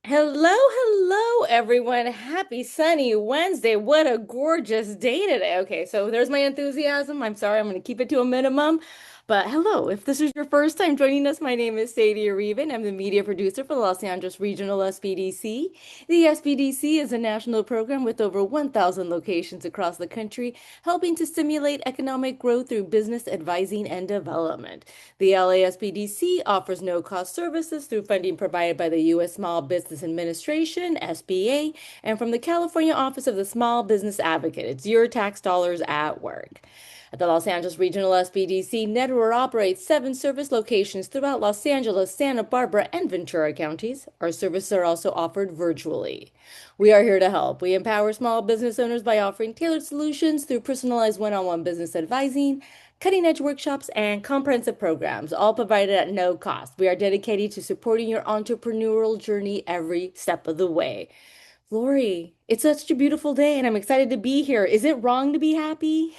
Hello, everyone. Happy sunny Wednesday. What a gorgeous day today. Okay, so there's my enthusiasm. I'm sorry, I'm going to keep it to a minimum. But hello, if this is your first time joining us, my name is Sadie Arriven. I'm the media producer for the Los Angeles Regional SBDC. The SBDC is a national program with over 1,000 locations across the country, helping to stimulate economic growth through business advising and development. The LASPDC offers no-cost services through funding provided by the U.S. Small Business Administration, SBA, and from the California Office of the Small Business Advocate. It's your tax dollars at work. At the Los Angeles Regional SBDC, Network operates 7 service locations throughout Los Angeles, Santa Barbara, and Ventura counties. Our services are also offered virtually. We are here to help. We empower small business owners by offering tailored solutions through personalized one-on-one business advising, cutting-edge workshops, and comprehensive programs, all provided at no cost. We are dedicated to supporting your entrepreneurial journey every step of the way. Lori, it's such a beautiful day, and I'm excited to be here. Is it wrong to be happy?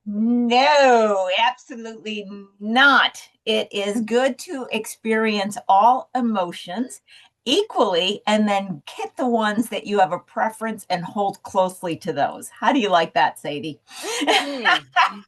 No, absolutely not. It is good to experience all emotions equally and then get the ones that you have a preference and hold closely to those. How do you like that, Sadie? Mm-hmm.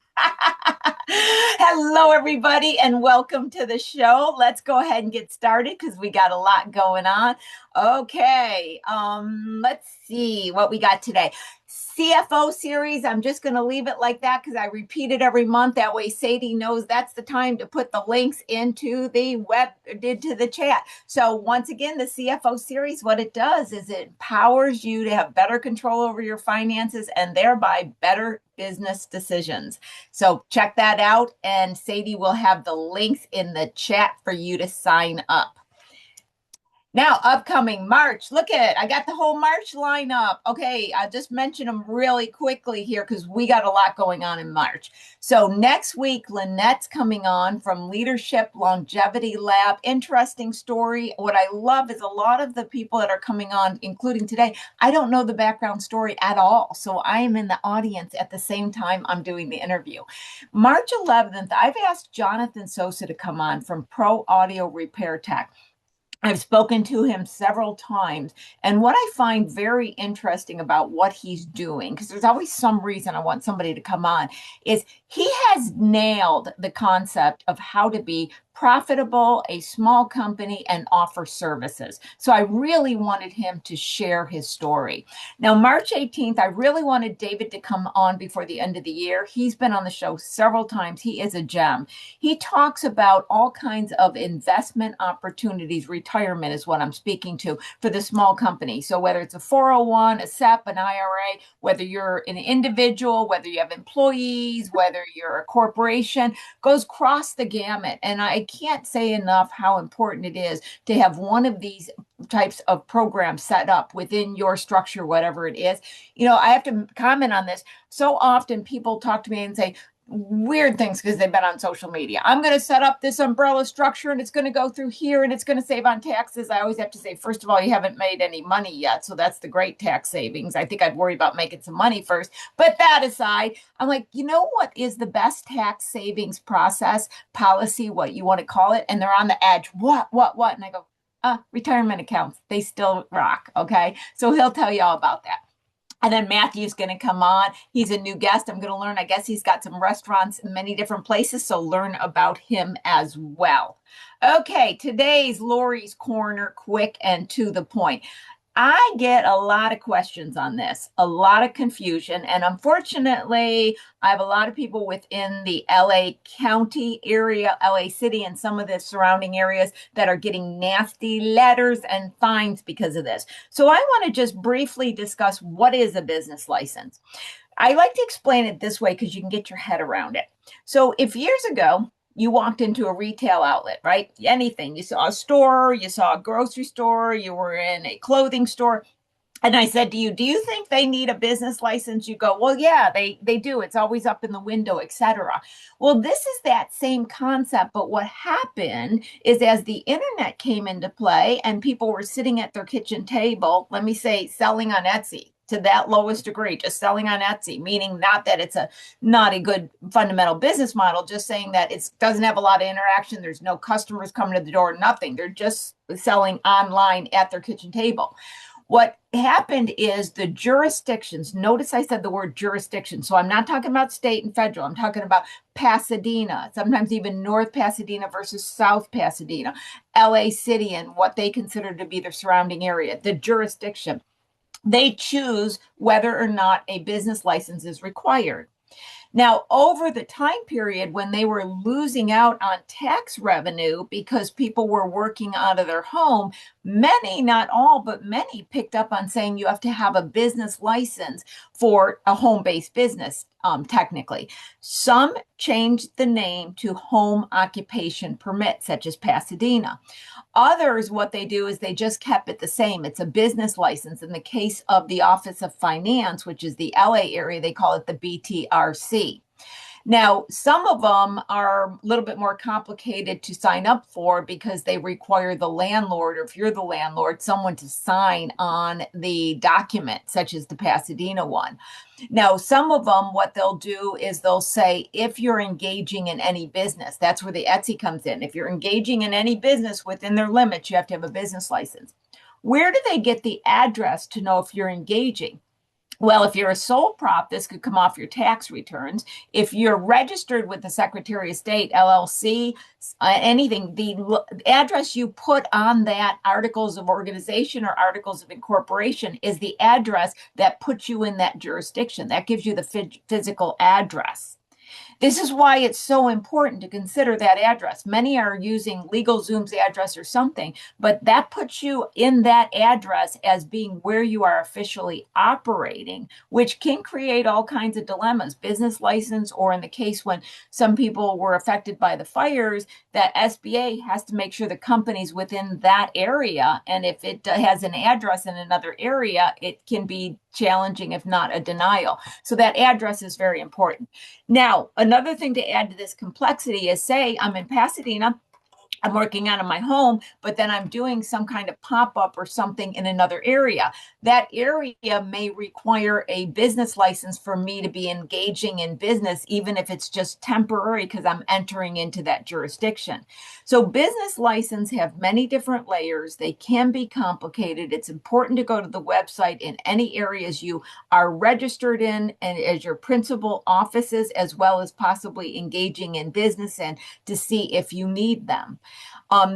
Hello, everybody, and welcome to the show. Let's go ahead and get started because we got a lot going on. Okay, let's see what we got today. CFO series. I'm just going to leave it like that because I repeat it every month. That way, Sadie knows that's the time to put the links into the chat. So once again, the CFO series, what it does is it empowers you to have better control over your finances and thereby better business decisions. So check that out, and Sadie will have the links in the chat for you to sign up. Now, upcoming March, look at it. I got the whole March lineup. Okay, I'll just mention them really quickly here because we got a lot going on in March. So next week, Lynette's coming on from Leadership Longevity Lab. Interesting story. What I love is a lot of the people that are coming on, including today, I don't know the background story at all. So I am in the audience at the same time I'm doing the interview. March 11th, I've asked Jonathan Sosa to come on from Pro Audio Repair Tech. I've spoken to him several times. And what I find very interesting about what he's doing, because there's always some reason I want somebody to come on, is he has nailed the concept of how to be profitable, a small company, and offer services. So I really wanted him to share his story. Now, March 18th, I really wanted David to come on before the end of the year. He's been on the show several times. He is a gem. He talks about all kinds of investment opportunities. Retirement is what I'm speaking to for the small company. So whether it's a 401, a SEP, an IRA, whether you're an individual, whether you have employees, whether you're a corporation, goes across the gamut. And I can't say enough how important it is to have one of these types of programs set up within your structure, whatever it is. You know, I have to comment on this. So often people talk to me and say, weird things because they've been on social media. I'm going to set up this umbrella structure and it's going to go through here and it's going to save on taxes. I always have to say, first of all, you haven't made any money yet. So that's the great tax savings. I think I'd worry about making some money first. But that aside, I'm like, you know what is the best tax savings process, policy, what you want to call it? And they're on the edge. What? And I go, retirement accounts. They still rock. Okay. So he'll tell you all about that. And then Matthew's going to come on. He's a new guest. I'm going to learn. I guess he's got some restaurants in many different places. So learn about him as well. Okay, today's Lori's Corner, quick and to the point. I get a lot of questions on this, a lot of confusion. And unfortunately, I have a lot of people within the LA County area, LA City, and some of the surrounding areas that are getting nasty letters and fines because of this. So I want to just briefly discuss what is a business license. I like to explain it this way because you can get your head around it. So if years ago, you walked into a retail outlet, right? Anything. You saw a store, you saw a grocery store, you were in a clothing store. And I said to you, do you think they need a business license? You go, well, yeah, they do. It's always up in the window, etc. Well, this is that same concept. But what happened is as the internet came into play and people were sitting at their kitchen table, let me say selling on Etsy, to that lowest degree, just selling on Etsy, meaning not that it's not a good fundamental business model, just saying that it doesn't have a lot of interaction. There's no customers coming to the door, nothing. They're just selling online at their kitchen table. What happened is the jurisdictions, notice I said the word jurisdiction. So I'm not talking about state and federal. I'm talking about Pasadena, sometimes even North Pasadena versus South Pasadena, LA City, and what they consider to be their surrounding area, the jurisdiction. They choose whether or not a business license is required. Now, over the time period when they were losing out on tax revenue because people were working out of their home, many, not all, but many picked up on saying you have to have a business license for a home-based business, technically. Some changed the name to home occupation permit, such as Pasadena. Others, what they do is they just kept it the same. It's a business license. In the case of the Office of Finance, which is the LA area, they call it the BTRC. Now, some of them are a little bit more complicated to sign up for because they require the landlord, or if you're the landlord, someone to sign on the document, such as the Pasadena one. Now, some of them, what they'll do is they'll say, if you're engaging in any business, that's where the Etsy comes in. If you're engaging in any business within their limits, you have to have a business license. Where do they get the address to know if you're engaging? Well, if you're a sole prop, this could come off your tax returns. If you're registered with the Secretary of State, LLC, anything, the address you put on that articles of organization or articles of incorporation is the address that puts you in that jurisdiction. That gives you the physical address. This is why it's so important to consider that address. Many are using LegalZoom's address or something, but that puts you in that address as being where you are officially operating, which can create all kinds of dilemmas. Business license, or in the case when some people were affected by the fires, that SBA has to make sure the company's within that area. And if it has an address in another area, it can be challenging, if not a denial. So that address is very important. Now, another thing to add to this complexity is, say I'm in Pasadena, I'm working out of my home, but then I'm doing some kind of pop-up or something in another area. That area may require a business license for me to be engaging in business, even if it's just temporary because I'm entering into that jurisdiction. So business license have many different layers. They can be complicated. It's important to go to the website in any areas you are registered in and as your principal offices, as well as possibly engaging in business, and to see if you need them.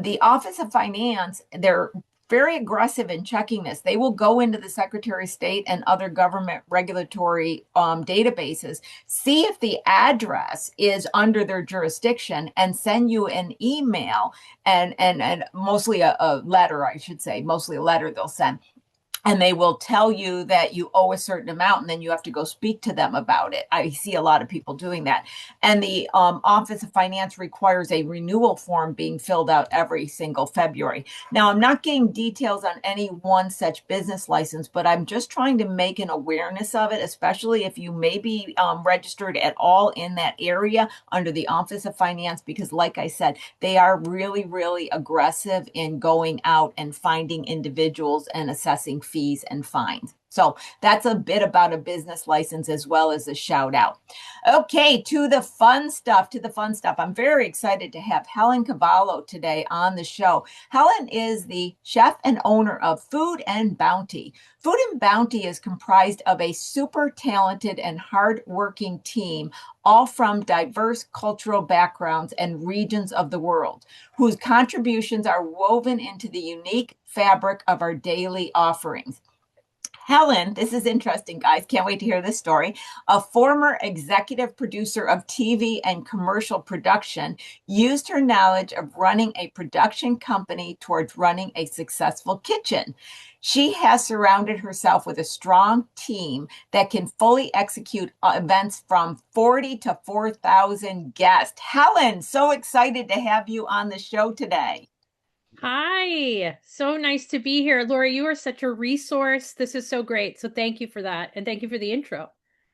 The Office of Finance, they're very aggressive in checking this. They will go into the Secretary of State and other government regulatory databases, see if the address is under their jurisdiction, and send you an email and mostly a letter, I should say, mostly a letter they'll send. And they will tell you that you owe a certain amount, and then you have to go speak to them about it. I see a lot of people doing that. And the Office of Finance requires a renewal form being filled out every single February. Now, I'm not getting details on any one such business license, but I'm just trying to make an awareness of it, especially if you may be registered at all in that area under the Office of Finance, because like I said, they are really, really aggressive in going out and finding individuals and assessing fees and fines. So that's a bit about a business license, as well as a shout out. Okay, to the fun stuff, I'm very excited to have Helen Cavallo today on the show. Helen is the chef and owner of Food and Bounty. Food and Bounty is comprised of a super talented and hardworking team, all from diverse cultural backgrounds and regions of the world, whose contributions are woven into the unique fabric of our daily offerings. Helen, this is interesting, guys. Can't wait to hear this story. A former executive producer of TV and commercial production, used her knowledge of running a production company towards running a successful kitchen. She has surrounded herself with a strong team that can fully execute events from 40 to 4,000 guests. Helen, so excited to have you on the show today. Hi, so nice to be here. Lori, you are such a resource. This is so great. So thank you for that. And thank you for the intro.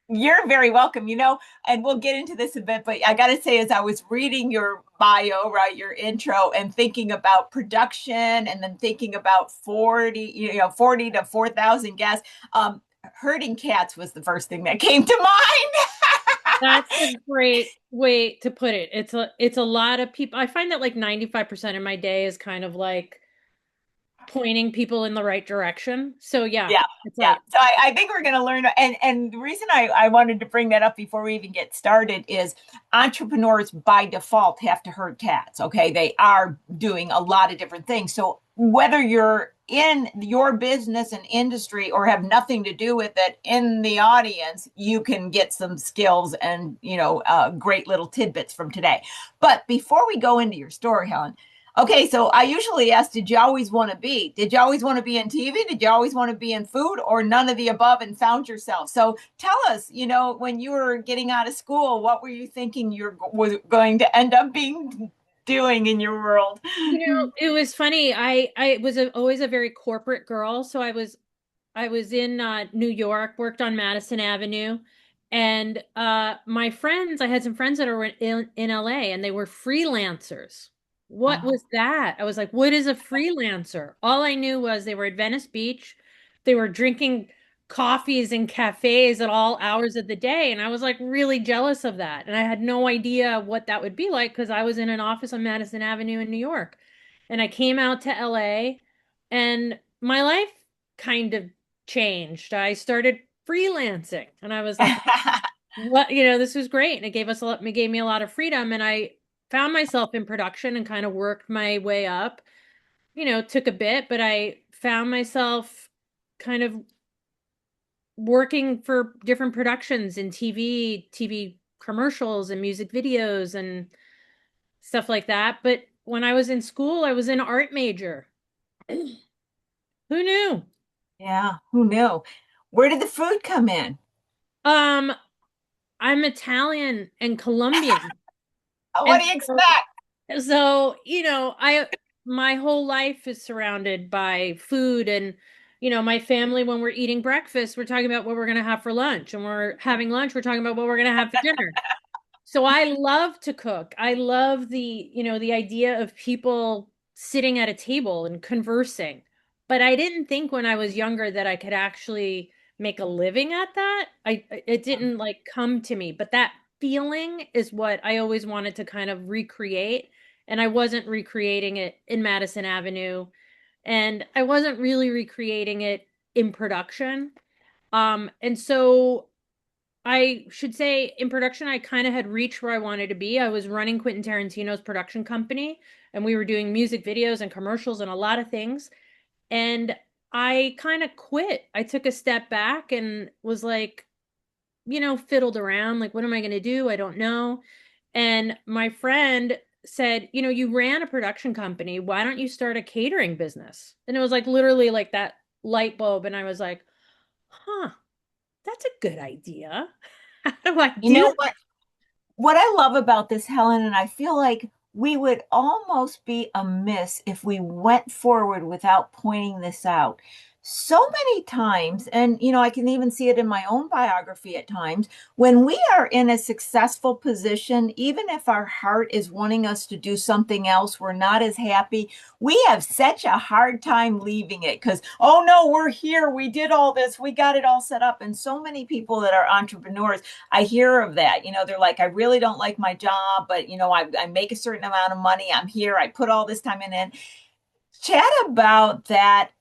You're very welcome, and we'll get into this a bit, but I got to say, as I was reading your bio, right, your intro, and thinking about production, and then thinking about 40 to 4,000 guests, herding cats was the first thing that came to mind. That's a great way to put it. It's a lot of people. I find that like 95% of my day is kind of like pointing people in the right direction. So yeah, Yeah, it's yeah. like, So I think we're going to learn. And the reason I wanted to bring that up before we even get started is entrepreneurs by default have to herd cats. Okay. They are doing a lot of different things. So whether you're in your business and industry or have nothing to do with it in the audience, you can get some skills and, great little tidbits from today. But before we go into your story, Helen, okay, so I usually ask, did you always want to be? Did you always want to be in TV? Did you always want to be in food or none of the above and found yourself? So tell us, when you were getting out of school, what were you thinking was going to end up being doing in your world? it was funny. I was always a very corporate girl, so I was in New York, worked on Madison Avenue, and my friends, I had some friends that are in LA, and they were freelancers. What Oh, was that? I was like, what is a freelancer? All I knew was they were at Venice Beach. They were drinking coffees in cafes at all hours of the day, and I was like really jealous of that. And I had no idea what that would be like because I was in an office on Madison Avenue in New York. And I came out to LA, and my life kind of changed. I started freelancing, and I was like, what, this was great. And it gave me a lot of freedom. And I found myself in production and kind of worked my way up. Took a bit, but I found myself kind of working for different productions in TV commercials and music videos and stuff like that. But when I was in school, I was an art major. Who knew? yeah, who knew? Where did the food come in? Um, I'm Italian and Colombian. What And do you expect? I my whole life is surrounded by food, and my family, when we're eating breakfast, we're talking about what we're going to have for lunch, and we're having lunch, we're talking about what we're going to have for dinner. So I love to cook. I love the idea of people sitting at a table and conversing. But I didn't think when I was younger that I could actually make a living at that. It didn't like come to me, but that feeling is what I always wanted to kind of recreate. And I wasn't recreating it in Madison Avenue, and I wasn't really recreating it in production. And so I should say in production, I kind of had reached where I wanted to be. I was running Quentin Tarantino's production company, and we were doing music videos and commercials and a lot of things. And I kind of quit. I took a step back and was like, fiddled around, like, what am I going to do? I don't know. And my friend said, you ran a production company. Why don't you start a catering business? And it was like literally like that light bulb. And I was like, huh, that's a good idea. How do I You do? know what I love about this, Helen, and I feel like we would almost be amiss if we went forward without pointing this out. So many times, and I can even see it in my own biography at times, when we are in a successful position, even if our heart is wanting us to do something else, we're not as happy. We have such a hard time leaving it because, oh no, we're here. We did all this. We got it all set up. And so many people that are entrepreneurs, I hear of that. They're like, I really don't like my job, but I make a certain amount of money. I'm here. I put all this time in. And chat about that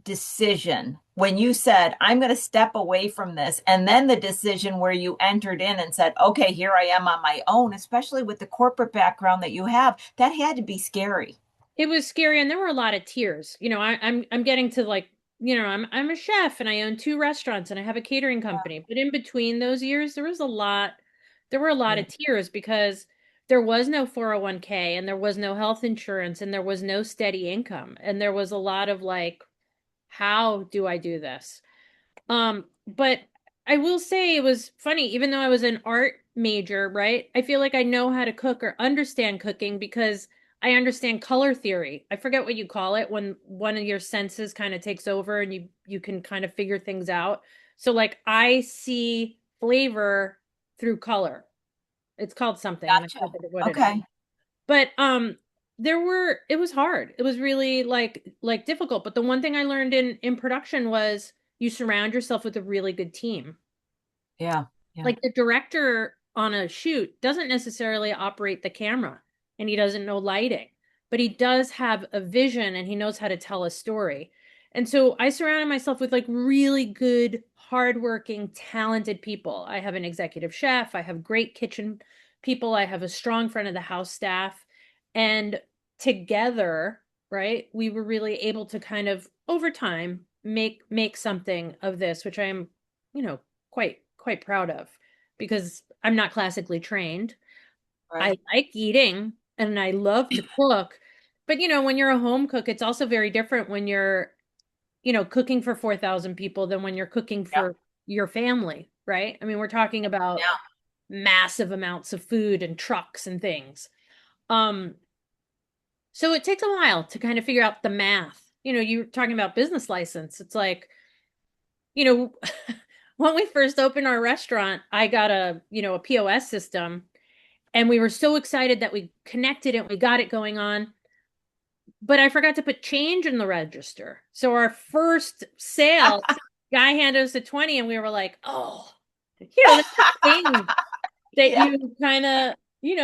decision when you said, I'm going to step away from this. And then the decision where you entered in and said, okay, here I am on my own, especially with the corporate background that you have, that had to be scary. It was scary, and there were a lot of tears. I'm getting to like, I'm a chef and I own two restaurants and I have a catering company. But in between those years, there were a lot Yeah. of tears because there was no 401k, and there was no health insurance, and there was no steady income. And there was a lot of like, how do I do this? But I will say it was funny, even though I was an art major, right? I feel like I know how to cook or understand cooking because I understand color theory. I forget what you call it when one of your senses kind of takes over and you can kind of figure things out. So like I see flavor through color. It's called something, and I Gotcha. forget what it is. Okay. But it was hard. It was really like difficult. But the one thing I learned in production was you surround yourself with a really good team. Yeah. Yeah. Like the director on a shoot doesn't necessarily operate the camera and he doesn't know lighting, but he does have a vision and he knows how to tell a story. And so I surrounded myself with like really good, hardworking, talented people. I have an executive chef, I have great kitchen people, I have a strong front of the house staff. And together, right, we were really able to kind of over time make something of this, which I'm, you know, quite proud of because I'm not classically trained. I Right. like eating and I love to cook. But when you're a home cook, it's also very different when you're, cooking for 4,000 people than when you're cooking Yep. for your family, right? I mean, we're talking about Yeah. massive amounts of food and trucks and things. Um, so it takes a while to kind of figure out the math. You're talking about business license. It's like, you know, when we first opened our restaurant, I got a POS system and we were so excited that we connected it, we got it going on, but I forgot to put change in the register. So our first sale, guy handed us a 20 and we were like, "Oh, that's the thing that Yeah, you kind of, you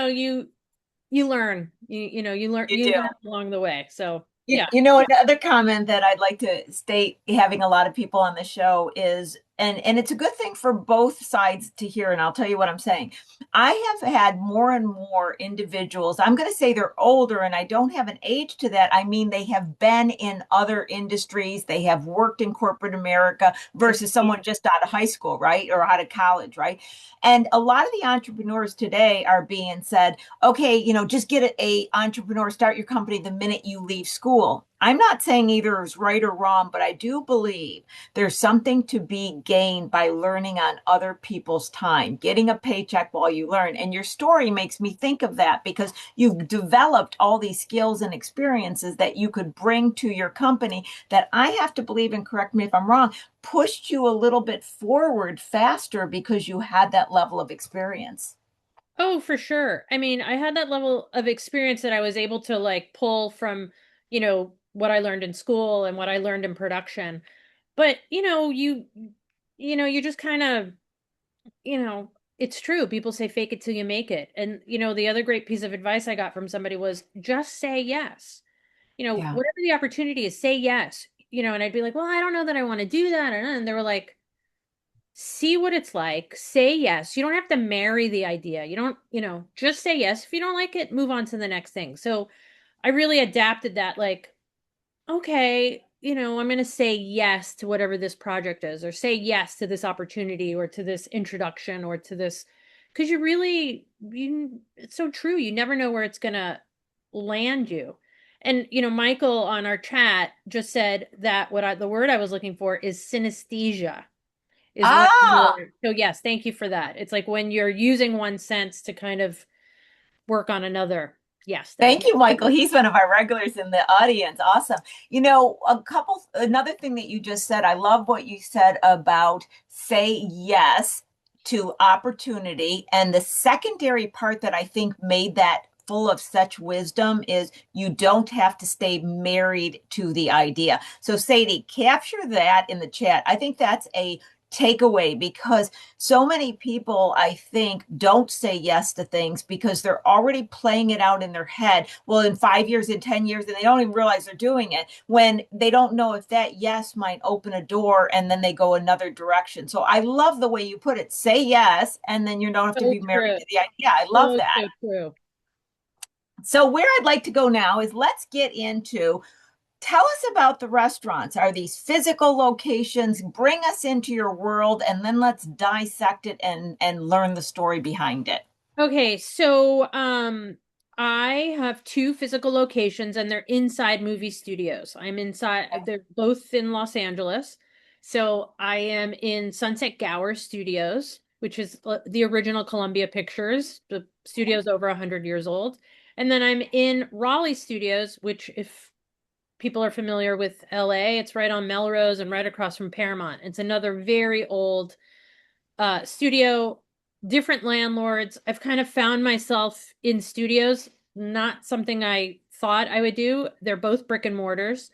learn. You learn you do. along the way." So, You, yeah. you know, another comment that I'd like to state, having a lot of people on the show is, and it's a good thing for both sides to hear, and I'll tell you what I'm saying. I have had more and more individuals, I'm going to say they're older, and I don't have an age to that. I mean, they have been in other industries, they have worked in corporate America versus someone just out of high school, right? Or out of college, right? And a lot of the entrepreneurs today are being said, okay, just get a entrepreneur, start your company the minute you leave school. I'm not saying either is right or wrong, but I do believe there's something to be gained by learning on other people's time, getting a paycheck while you learn. And your story makes me think of that because you've developed all these skills and experiences that you could bring to your company that I have to believe, and correct me if I'm wrong, pushed you a little bit forward faster because you had that level of experience. Oh, for sure. I mean, I had that level of experience that I was able to like pull from, what I learned in school and what I learned in production. But, you just kind of, it's true. People say fake it till you make it. And, the other great piece of advice I got from somebody was just say yes. Yeah. Whatever the opportunity is, say yes. And I'd be like, well, I don't know that I want to do that. And they were like, see what it's like, say yes. You don't have to marry the idea. You don't, just say yes. If you don't like it, move on to the next thing. So I really adapted that, like, okay, I'm going to say yes to whatever this project is, or say yes to this opportunity, or to this introduction, or to this, because it's so true. You never know where it's going to land you. And, Michael on our chat just said that the word I was looking for is synesthesia is when Ah, you're, so yes, thank you for that. It's like when you're using one sense to kind of work on another. Yes, that. thank you, Michael. He's one of our regulars in the audience. Awesome. Another thing that you just said, I love what you said about say yes to opportunity. And the secondary part that I think made that full of such wisdom is you don't have to stay married to the idea. So, Sadie, capture that in the chat. I think that's a takeaway because so many people, I think, don't say yes to things because they're already playing it out in their head. Well, in 5 years, in 10 years, and they don't even realize they're doing it when they don't know if that yes might open a door and then they go another direction. So I love the way you put it. Say yes, and then you don't have to So be married true. to the idea. I love So, that. so true. So, where I'd like to go now is let's get into tell us about the restaurants. Are these physical locations? Bring us into your world and then let's dissect it and learn the story behind it. Okay, so I have two physical locations and they're inside movie studios. I'm inside, they're both in Los Angeles. So I am in Sunset Gower Studios, which is the original Columbia Pictures. The studio's over 100 years old. And then I'm in Raleigh Studios, which if people are familiar with LA, it's right on Melrose and right across from Paramount. It's another very old studio, different landlords. I've kind of found myself in studios, not something I thought I would do. They're both brick and mortars.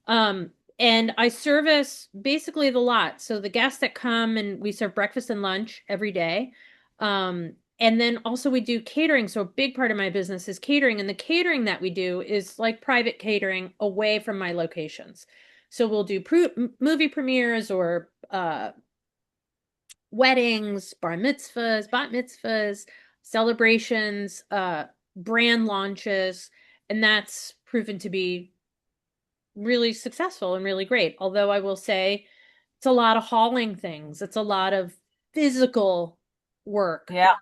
Um, And I service basically the lot. So the guests that come and we serve breakfast and lunch every day. And then also we do catering. So a big part of my business is catering. And the catering that we do is like private catering away from my locations. So we'll do movie premieres or weddings, bar mitzvahs, bat mitzvahs, celebrations, brand launches. And that's proven to be really successful and really great. Although I will say it's a lot of hauling things. It's a lot of physical work. Yeah.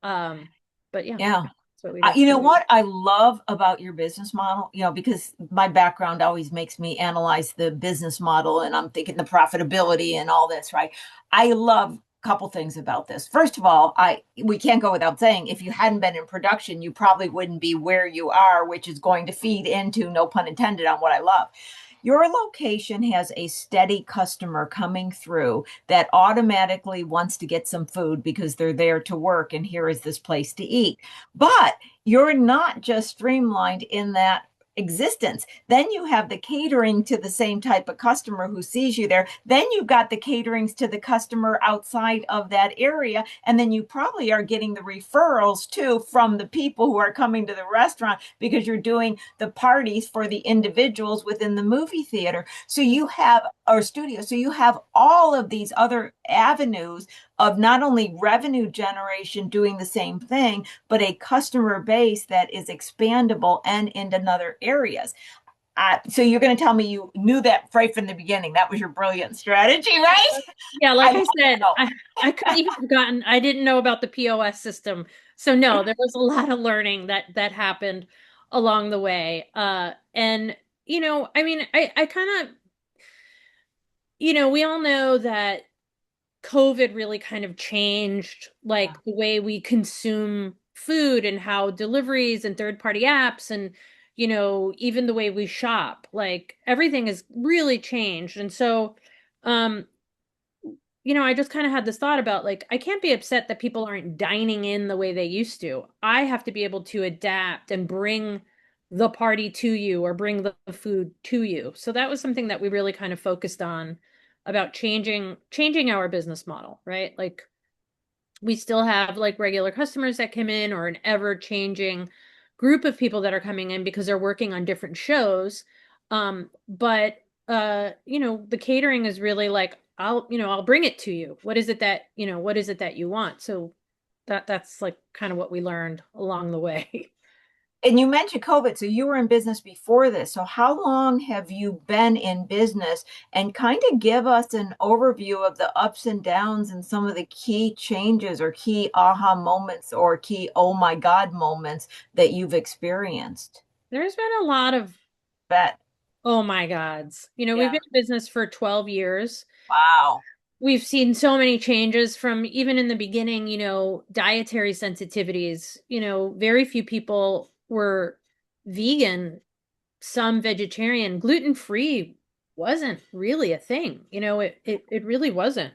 But yeah, Yeah. that's what we do. You know what I love about your business model, because my background always makes me analyze the business model and I'm thinking the profitability and all this, right? I love a couple things about this. First of all, we can't go without saying if you hadn't been in production, you probably wouldn't be where you are, which is going to feed into, no pun intended, on what I love. Your location has a steady customer coming through that automatically wants to get some food because they're there to work and here is this place to eat. But you're not just streamlined in that existence. Then you have the catering to the same type of customer who sees you there. Then you've got the caterings to the customer outside of that area. And then you probably are getting the referrals too from the people who are coming to the restaurant because you're doing the parties for the individuals within the movie theater. So you have, or studio. So you have all of these other avenues of not only revenue generation doing the same thing, but a customer base that is expandable and into other areas. So you're going to tell me you knew that right from the beginning. That was your brilliant strategy, right? Yeah, like I I said, I couldn't even forgotten. I didn't know about the POS system. So no, there was a lot of learning that happened along the way. And I mean, I kind of, we all know that COVID really kind of changed like the way we consume food and how deliveries and third-party apps and even the way we shop, like everything has really changed. And so um I just kind of had this thought about like I can't be upset that people aren't dining in the way they used to. I have to be able to adapt and bring the party to you or bring the food to you. So that was something that we really kind of focused on about changing our business model, right? Like we still have like regular customers that come in or an ever-changing group of people that are coming in because they're working on different shows. But the catering is really like I'll bring it to you. What is it that you want? So that's like kind of what we learned along the way. And you mentioned COVID, so you were in business before this. So how long have you been in business? And kind of give us an overview of the ups and downs and some of the key changes or key aha moments or key oh my God moments that you've experienced. There's been a lot of Bet. oh my gods. We've Yeah. been in business for 12 years. Wow. We've seen so many changes from even in the beginning, dietary sensitivities. Very few people were vegan, some vegetarian. Gluten-free wasn't really a thing. It really wasn't.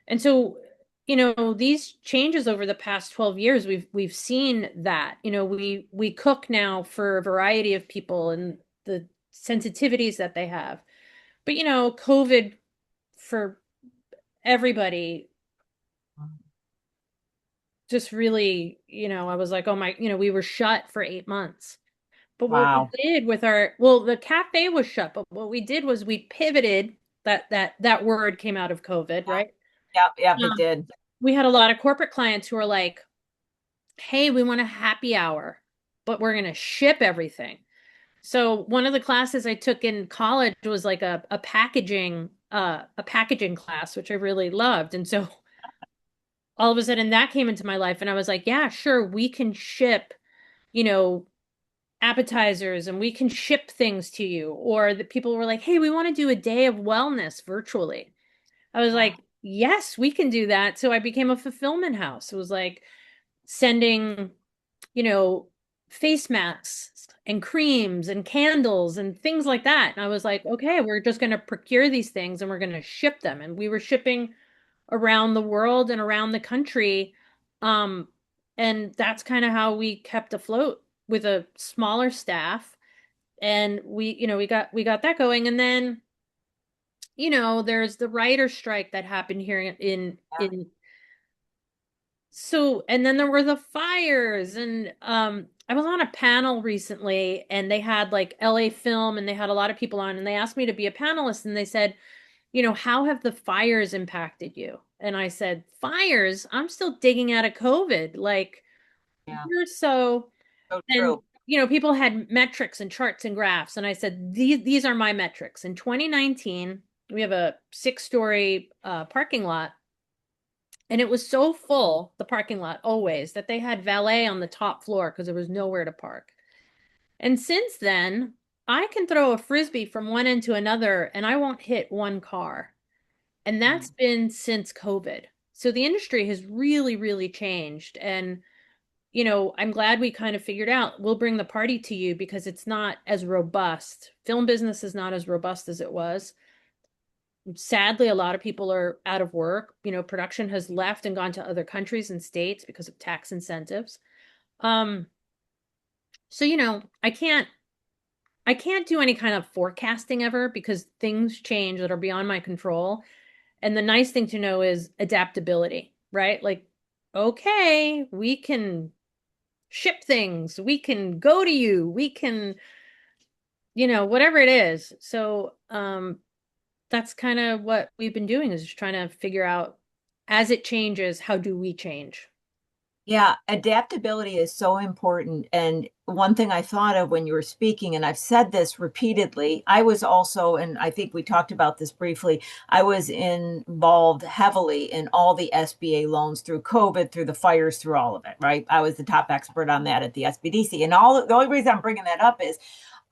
And so, these changes over the past 12 years, we've seen that. We cook now for a variety of people and the sensitivities that they have. But COVID for everybody just really, I was like, oh my, we were shut for 8 months. But what we Wow. did with well, the cafe was shut, but what we did was we pivoted. That word came out of COVID, right? Yep, yep, it Um, did. we had a lot of corporate clients who were like, hey, we want a happy hour, but we're going to ship everything. So one of the classes I took in college was like a packaging class, which I really loved. And so all of a sudden that came into my life and I was like, yeah, sure, we can ship, you know, appetizers and we can ship things to you. Or the people were like, hey, we want to do a day of wellness virtually. I was Wow. like, yes, we can do that. So I became a fulfillment house. It was like sending, you know, face masks and creams and candles and things like that. And I was like, okay, we're just going to procure these things and we're going to ship them. And we were shipping around the world and around the country. Um, and that's kind of how we kept afloat with a smaller staff. And we got that going. And then there's the writer strike that happened here in so, and then there were the fires, and I was on a panel recently, and they had like LA Film, and they had a lot of people on, and they asked me to be a panelist, and they said, how have the fires impacted you? And I said, fires? I'm still digging out of COVID. Like, Yeah, you're so, so and true. people had metrics and charts and graphs, and I said, these are my metrics. In 2019, we have a 6-story parking lot. And it was so full, the parking lot always, that they had valet on the top floor because there was nowhere to park. And since then, I can throw a frisbee from one end to another and I won't hit one car. And that's Mm. been since COVID. So the industry has really, really changed. And, I'm glad we kind of figured out we'll bring the party to you because it's not as robust. Film business is not as robust as it was. Sadly, a lot of people are out of work. Production has left and gone to other countries and states because of tax incentives. Um, so I can't do any kind of forecasting ever because things change that are beyond my control. And the nice thing to know is adaptability, right? Like, okay, we can ship things, we can go to you, we can, whatever it is. So, that's kind of what we've been doing is just trying to figure out as it changes, how do we change? Yeah, adaptability is so important. And one thing I thought of when you were speaking, and I've said this repeatedly, I was also, and I think we talked about this briefly, I was involved heavily in all the SBA loans through COVID, through the fires, through all of it, right? I was the top expert on that at the SBDC. And the only reason I'm bringing that up is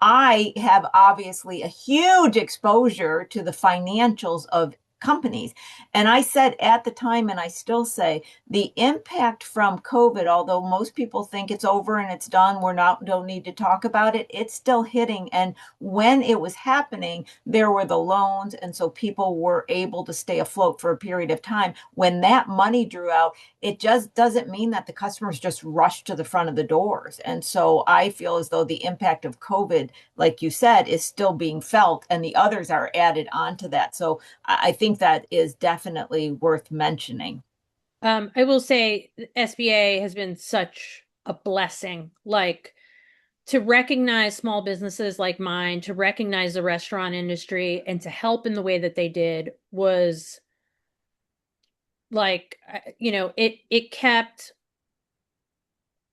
I have obviously a huge exposure to the financials of companies. And I said at the time, and I still say, the impact from COVID, although most people think it's over and it's done, don't need to talk about it, it's still hitting. And when it was happening, there were the loans. And so people were able to stay afloat for a period of time. When that money drew out, it just doesn't mean that the customers just rushed to the front of the doors. And so I feel as though the impact of COVID, like you said, is still being felt and the others are added onto that. So I think that is definitely worth mentioning. I will say SBA has been such a blessing. Like to recognize small businesses like mine, to recognize the restaurant industry, and to help in the way that they did was like, it kept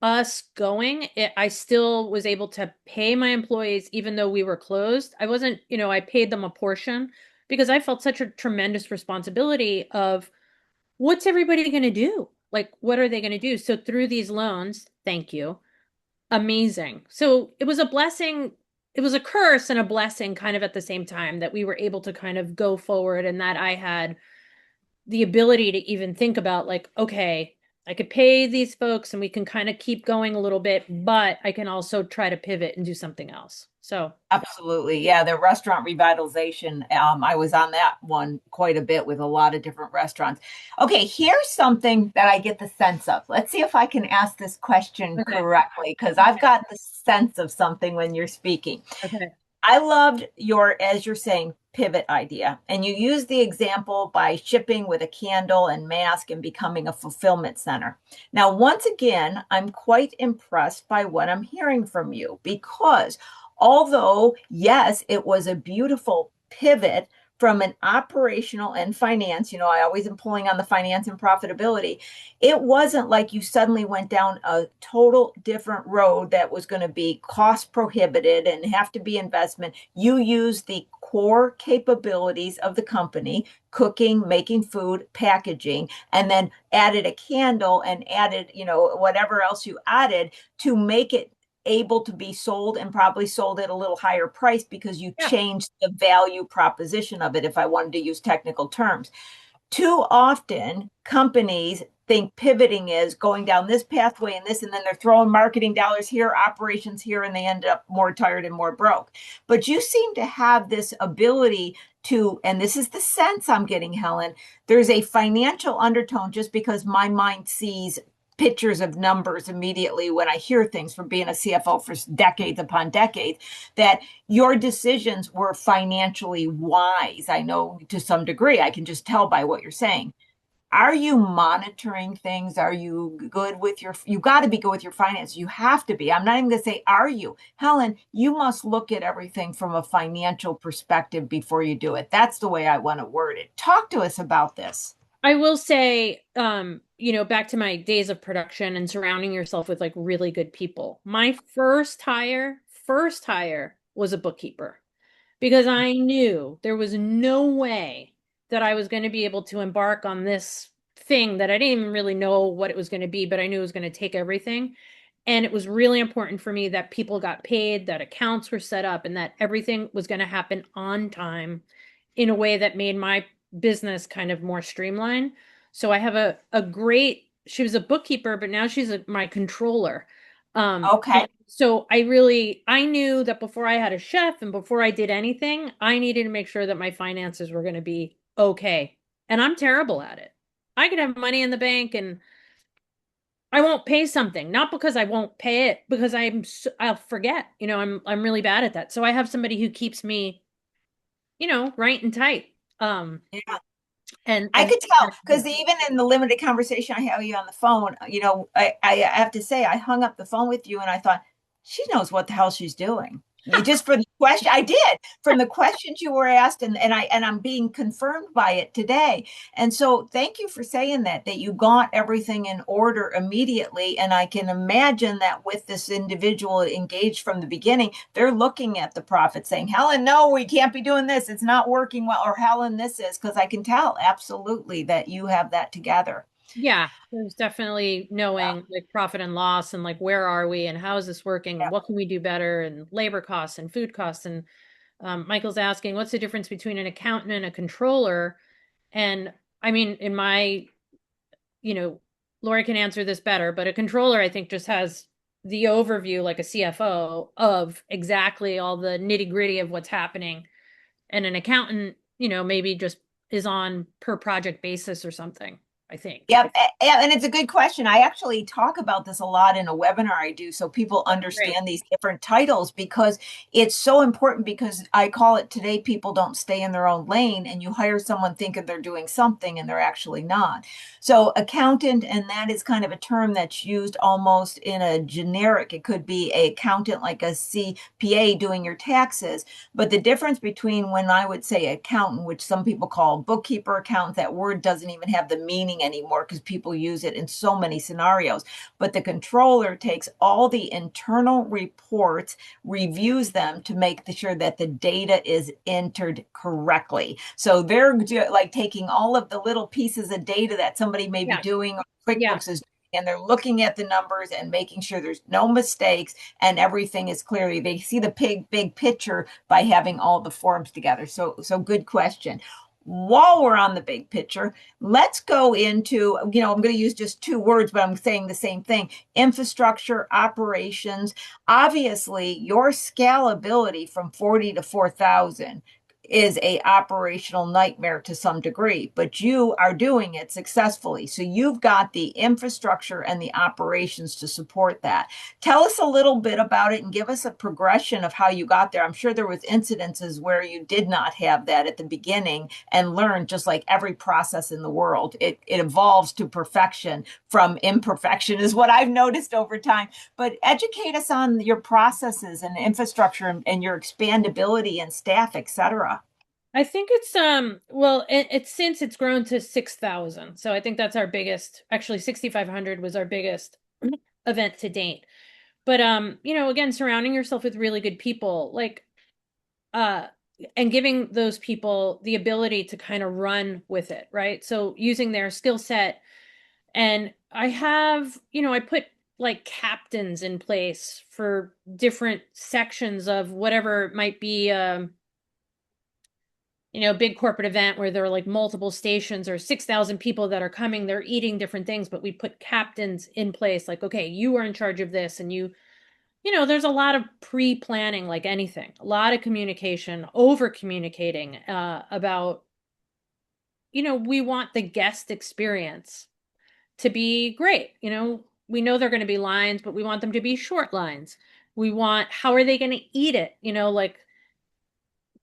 us going. I still was able to pay my employees even though we were closed. I wasn't, I paid them a portion because I felt such a tremendous responsibility of what's everybody going to do? Like, what are they going to do? So through these loans, thank you. Amazing. So it was a blessing. It was a curse and a blessing kind of at the same time that we were able to kind of go forward and that I had the ability to even think about like, okay, I could pay these folks and we can kind of keep going a little bit, but I can also try to pivot and do something else. So, Absolutely. Yeah, the restaurant revitalization. I was on that one quite a bit with a lot of different restaurants. Okay, here's something that I get the sense of. Let's see if I can ask this question okay. correctly, because I've got the sense of something when you're speaking. Okay. I loved your, as you're saying, pivot idea. And you used the example by shipping with a candle and mask and becoming a fulfillment center. Now, once again, I'm quite impressed by what I'm hearing from you because although, yes, it was a beautiful pivot from an operational and finance, I always am pulling on the finance and profitability. It wasn't like you suddenly went down a total different road that was going to be cost prohibited and have to be investment. You used the core capabilities of the company, cooking, making food, packaging, and then added a candle and added, whatever else you added to make it able to be sold and probably sold at a little higher price because you Yeah. changed the value proposition of it, if I wanted to use technical terms. Too often, companies think pivoting is going down this pathway and then they're throwing marketing dollars here, operations here, and they end up more tired and more broke. But you seem to have this ability to, and this is the sense I'm getting, Helen, there's a financial undertone just because my mind sees pictures of numbers immediately when I hear things from being a CFO for decades upon decades, that your decisions were financially wise. I know to some degree, I can just tell by what you're saying. Are you monitoring things? Are you good with you got to be good with your finances. You have to be. I'm not even going to say, are you? Helen, you must look at everything from a financial perspective before you do it. That's the way I want to word it. Talk to us about this. I will say, back to my days of production and surrounding yourself with like really good people. My first hire was a bookkeeper because I knew there was no way that I was going to be able to embark on this thing that I didn't even really know what it was going to be, but I knew it was going to take everything. And it was really important for me that people got paid, that accounts were set up, and that everything was going to happen on time in a way that made my business kind of more streamlined. So I have a great, she was a bookkeeper, but now she's my controller. Okay. So I knew that before I had a chef and before I did anything, I needed to make sure that my finances were going to be okay. And I'm terrible at it. I could have money in the bank and I won't pay something, not because I won't pay it, because I'll forget. I'm really bad at that. So I have somebody who keeps me, right and tight. Um, Yeah. I and could tell because even in the limited conversation I had with you on the phone, I have to say I hung up the phone with you and I thought she knows what the hell she's doing. You just from the question I did from the questions you were asked, and I'm being confirmed by it today. And so thank you for saying that you got everything in order immediately. And I can imagine that with this individual engaged from the beginning, they're looking at the profit saying, Helen, no, we can't be doing this. It's not working well. Or Helen, this is, because I can tell absolutely that you have that together. yeah, there's definitely Yeah, knowing like profit and loss and like where are we and how is this working yeah. and what can we do better and labor costs and food costs. And Michael's asking, what's the difference between an accountant and a controller? And I mean, you know, Lori can answer this better, but a controller, I think, just has the overview, like a CFO, of exactly all the nitty gritty of what's happening. And an accountant, maybe just is on per project basis or something, I think. Yep. And it's a good question. I actually talk about this a lot in a webinar I do so people Great. understand these different titles because it's so important because I call it today people don't stay in their own lane and you hire someone thinking they're doing something and they're actually not. So accountant, and that is kind of a term that's used almost in a generic. It could be a accountant like a CPA doing your taxes. But the difference between when I would say accountant, which some people call bookkeeper, accountant, that word doesn't even have the meaning anymore because people use it in so many scenarios. But the controller takes all the internal reports, reviews them to make sure that the data is entered correctly. So they're like taking all of the little pieces of data that somebody may be Yeah. doing, or Yeah. QuickBooks is, and they're looking at the numbers and making sure there's no mistakes and everything is clearly, they see the big picture by having all the forms together. So good question. While we're on the big picture, let's go into, I'm going to use just two words, but I'm saying the same thing: infrastructure, operations. Obviously, your scalability from 40 to 4,000 is a operational nightmare to some degree, but you are doing it successfully. So you've got the infrastructure and the operations to support that. Tell us a little bit about it and give us a progression of how you got there. I'm sure there was incidences where you did not have that at the beginning and learned, just like every process in the world. It evolves to perfection from imperfection is what I've noticed over time. But educate us on your processes and infrastructure and your expandability and staff, et cetera. I think it's well it's since it's grown to 6,000. So I think that's our biggest, actually 6,500 was our biggest event to date. But again, surrounding yourself with really good people, like uh and giving those people the ability to kind of run with it, right? So using their skill set. And I put like captains in place for different sections of whatever might be big corporate event where there are like multiple stations or 6,000 people that are coming, they're eating different things, but we put captains in place like, okay, you are in charge of this. And there's a lot of pre-planning, like anything, a lot of communication, over communicating about, we want the guest experience to be great. we know they're going to be lines, but we want them to be short lines. We want, how are they going to eat it? Like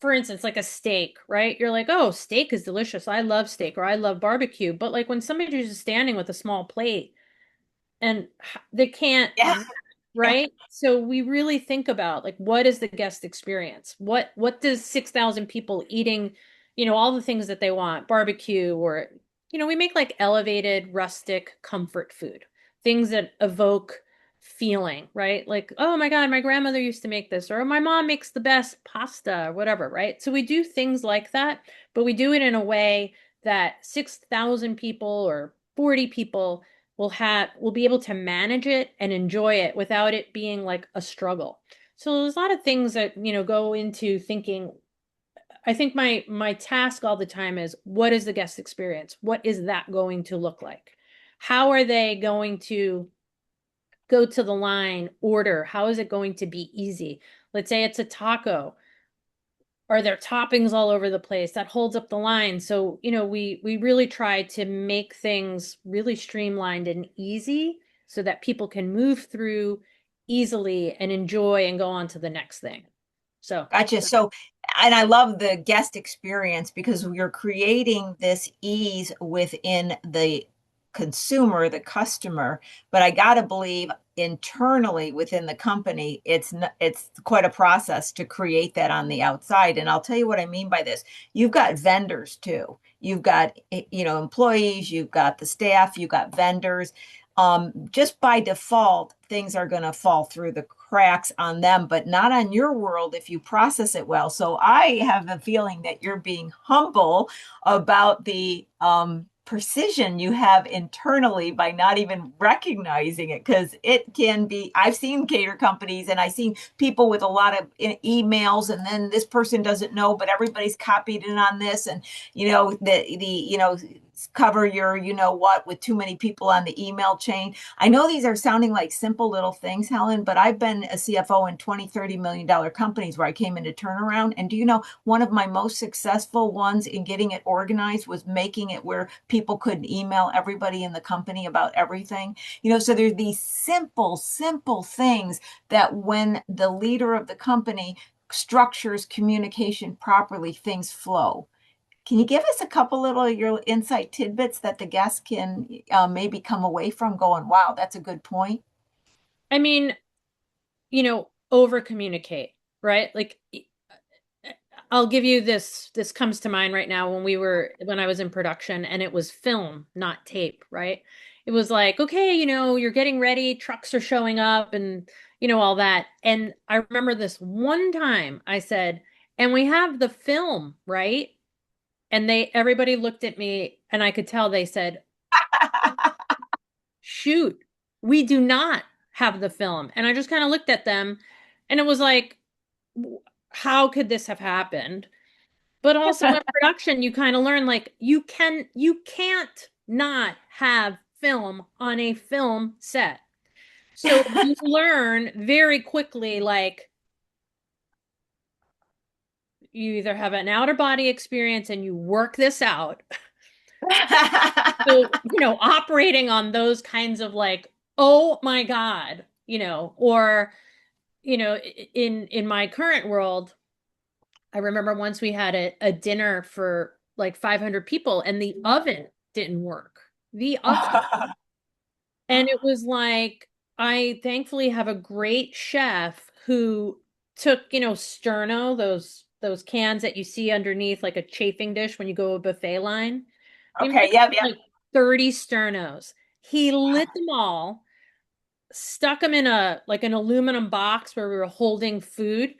for instance, like a steak, right? You're like, oh, steak is delicious. I love steak or I love barbecue. But like when somebody's just standing with a small plate and they can't, Yeah. Yeah. right? So we really think about like what is the guest experience? What does 6,000 people eating, all the things that they want, barbecue or we make like elevated rustic comfort food. Things that evoke feeling, right? Like, oh my God, my grandmother used to make this, or my mom makes the best pasta, or whatever, right? So we do things like that, but we do it in a way that 6,000 people or 40 people will be able to manage it and enjoy it without it being like a struggle. So there's a lot of things that, go into thinking. I think my task all the time is what is the guest experience? What is that going to look like? How are they going to go to the line, order? How is it going to be easy? Let's say it's a taco. Are there toppings all over the place that holds up the line? So, we really try to make things really streamlined and easy so that people can move through easily and enjoy and go on to the next thing. So, Gotcha. So, and I love the guest experience because you're creating this ease within the consumer, the customer. But I gotta believe internally within the company, it's quite a process to create that on the outside. And I'll tell you what I mean by this. You've got vendors too. You've got, employees, you've got the staff, you've got vendors. Just by default, things are going to fall through the cracks on them, but not on your world if you process it well. So I have a feeling that you're being humble about the precision you have internally by not even recognizing it, because it can be. I've seen cater companies and I've seen people with a lot of emails, and then this person doesn't know, but everybody's copied in on this, and cover your what with too many people on the email chain. I know these are sounding like simple little things, Helen, but I've been a CFO in 20-30 million dollar companies where I came into turnaround. And do you know, one of my most successful ones in getting it organized was making it where people couldn't email everybody in the company about everything. So there's these simple things that when the leader of the company structures communication properly, things flow. Can you give us a couple little your insight tidbits that the guests can maybe come away from going, wow, that's a good point? I mean, over communicate, right? Like I'll give you this. This comes to mind right now when I was in production and it was film, not tape, right? It was like, okay, you're getting ready, trucks are showing up and all that. And I remember this one time I said, and we have the film, right? And everybody looked at me and I could tell they said, shoot, we do not have the film. And I just kind of looked at them and it was like, how could this have happened? But also in production, you kind of learn like you can't not have film on a film set. So you learn very quickly, like you either have an outer body experience and you work this out. So, operating on those kinds of like, oh my God, or, in my current world, I remember once we had a dinner for like 500 people and the oven didn't work. The oven. And it was like, I thankfully have a great chef who took, sterno, those cans that you see underneath like a chafing dish when you go a buffet line. We Okay, mixed yep, yep. like 30 sternos. He lit them all, stuck them in an aluminum box where we were holding food.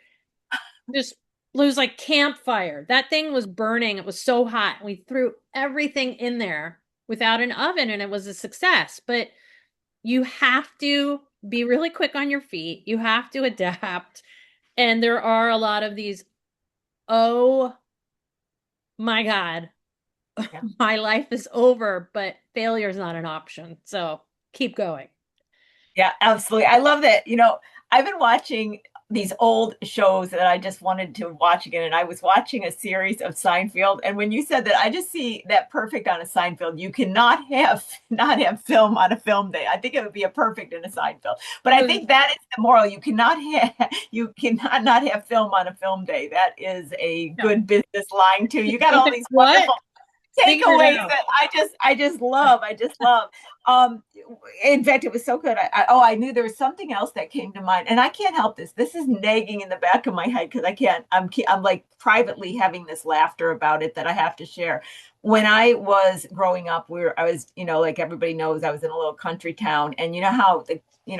Just it was like campfire. That thing was burning. It was so hot. We threw everything in there without an oven and it was a success. But you have to be really quick on your feet. You have to adapt. And there are a lot of these, oh my God, Yeah. my life is over, but failure is not an option. So keep going. Yeah, absolutely. I love that. I've been watching these old shows that I just wanted to watch again. And I was watching a series of Seinfeld. And when you said that, I just see that perfect on a Seinfeld. You cannot have not have film on a film day. I think it would be a perfect in a Seinfeld. But I think that is the moral. You cannot not have film on a film day. That is a No. good business line too. You got all these What? wonderful Figure it takeaways out. that I just love. Um, in fact, it was so good. I knew there was something else that came to mind, and I can't help this. This is nagging in the back of my head because I can't. I'm like privately having this laughter about it that I have to share. When I was growing up, I was, like everybody knows, I was in a little country town, and you know how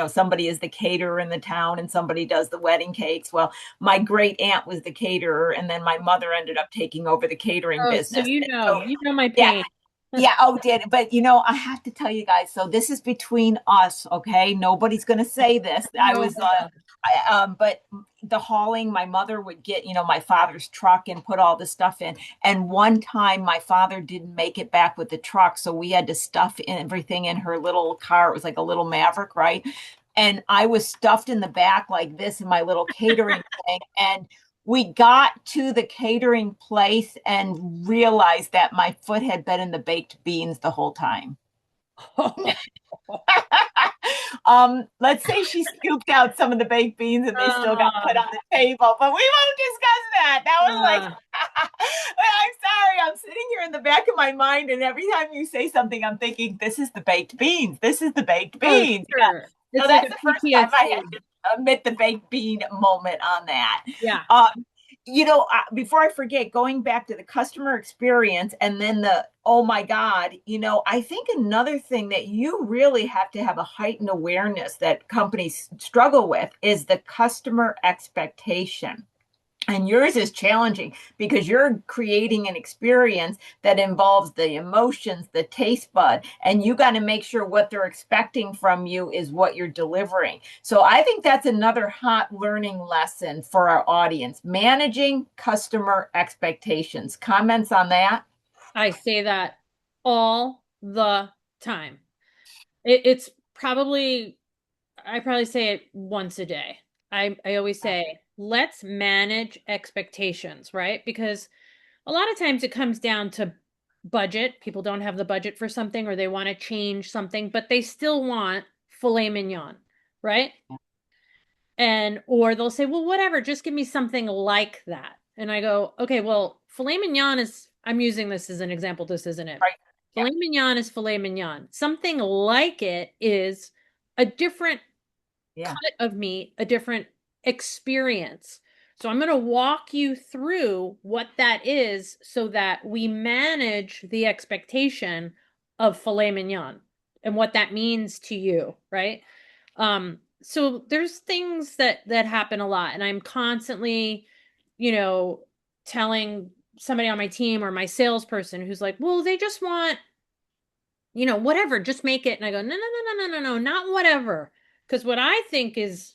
somebody is the caterer in the town and somebody does the wedding cakes. Well, my great aunt was the caterer, and then my mother ended up taking over the catering Oh, so business. you know my Yeah, pain. yeah, oh, did but I have to tell you guys. So this is between us, okay? Nobody's going to say this. I No, was, but the hauling, my mother would get, my father's truck and put all the stuff in. And one time, my father didn't make it back with the truck, so we had to stuff in everything in her little car. It was like a little Maverick, right? And I was stuffed in the back like this in my little catering thing, and we got to the catering place and realized that my foot had been in the baked beans the whole time. Let's say she scooped out some of the baked beans and they still got put on the table, but we won't discuss that. That was like, uh, I'm sorry, I'm sitting here in the back of my mind, and every time you say something, I'm thinking, this is the baked beans. This is the baked oh, beans. Yeah. sure. So It's like that's a the first time I had PTSD. to admit the baked bean moment on that. Yeah. Before I forget, going back to the customer experience and then oh my God, I think another thing that you really have to have a heightened awareness that companies struggle with is the customer expectation. And yours is challenging because you're creating an experience that involves the emotions, the taste bud, and you got to make sure what they're expecting from you is what you're delivering. So I think that's another hot learning lesson for our audience, managing customer expectations. Comments on that? I say that all the time. It's probably, I probably say it once a day. I always say, let's manage expectations, right? Because a lot of times it comes down to budget. People don't have the budget for something or they want to change something, but they still want filet mignon, right? And or they'll say, "Well, whatever, just give me something like that." And I go, "Okay, well, filet mignon is I'm using this as an example, this isn't it. Right. Yeah. Filet mignon is filet mignon. Something like it is a different Yeah. cut of meat, a different experience. So I'm going to walk you through what that is so that we manage the expectation of filet mignon and what that means to you, right? So there's things that happen a lot, and I'm constantly, you know, telling somebody on my team or my salesperson who's like, "Well, they just want, whatever, just make it." And I go, "No, no, no, no, no, no, no, not whatever." Because what I think is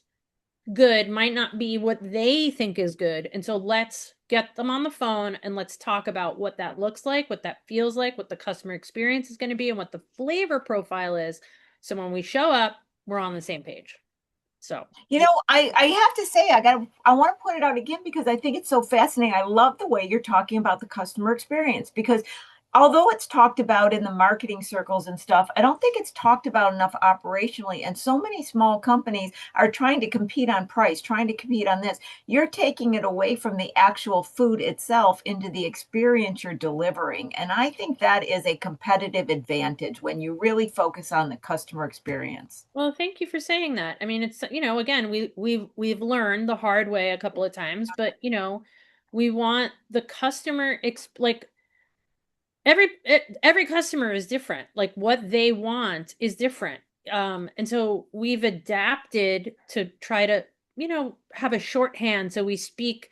good might not be what they think is good. And so let's get them on the phone and let's talk about what that looks like, what that feels like, what the customer experience is going to be, and what the flavor profile is. So when we show up, we're on the same page. So, I have to say, I want to point it out again because I think it's so fascinating. I love the way you're talking about the customer experience because although it's talked about in the marketing circles and stuff, I don't think it's talked about enough operationally. And so many small companies are trying to compete on price, trying to compete on this. You're taking it away from the actual food itself into the experience you're delivering. And I think that is a competitive advantage when you really focus on the customer experience. well, thank you for saying that. I mean, it's, again, we've learned the hard way a couple of times, but we want the customer like every customer is different. Like what they want is different. And so we've adapted to try to, have a shorthand so we speak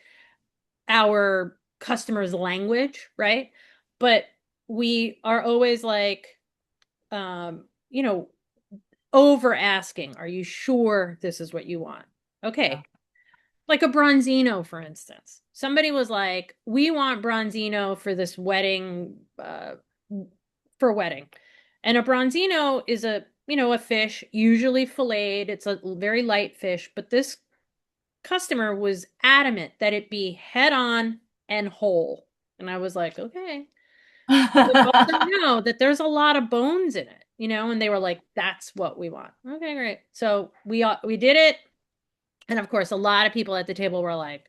our customers' language, right? But we are always like, um, you know, over asking, are you sure this is what you want? Yeah. Okay. Like a bronzino, for instance. Somebody was like, we want bronzino for this wedding, for a wedding. And a bronzino is a fish, usually filleted. It's a very light fish, but this customer was adamant that it be head on and whole. And I was like, okay. But also know that there's a lot of bones in it, and they were like, that's what we want. Okay, great. So we did it. And of course, a lot of people at the table were like,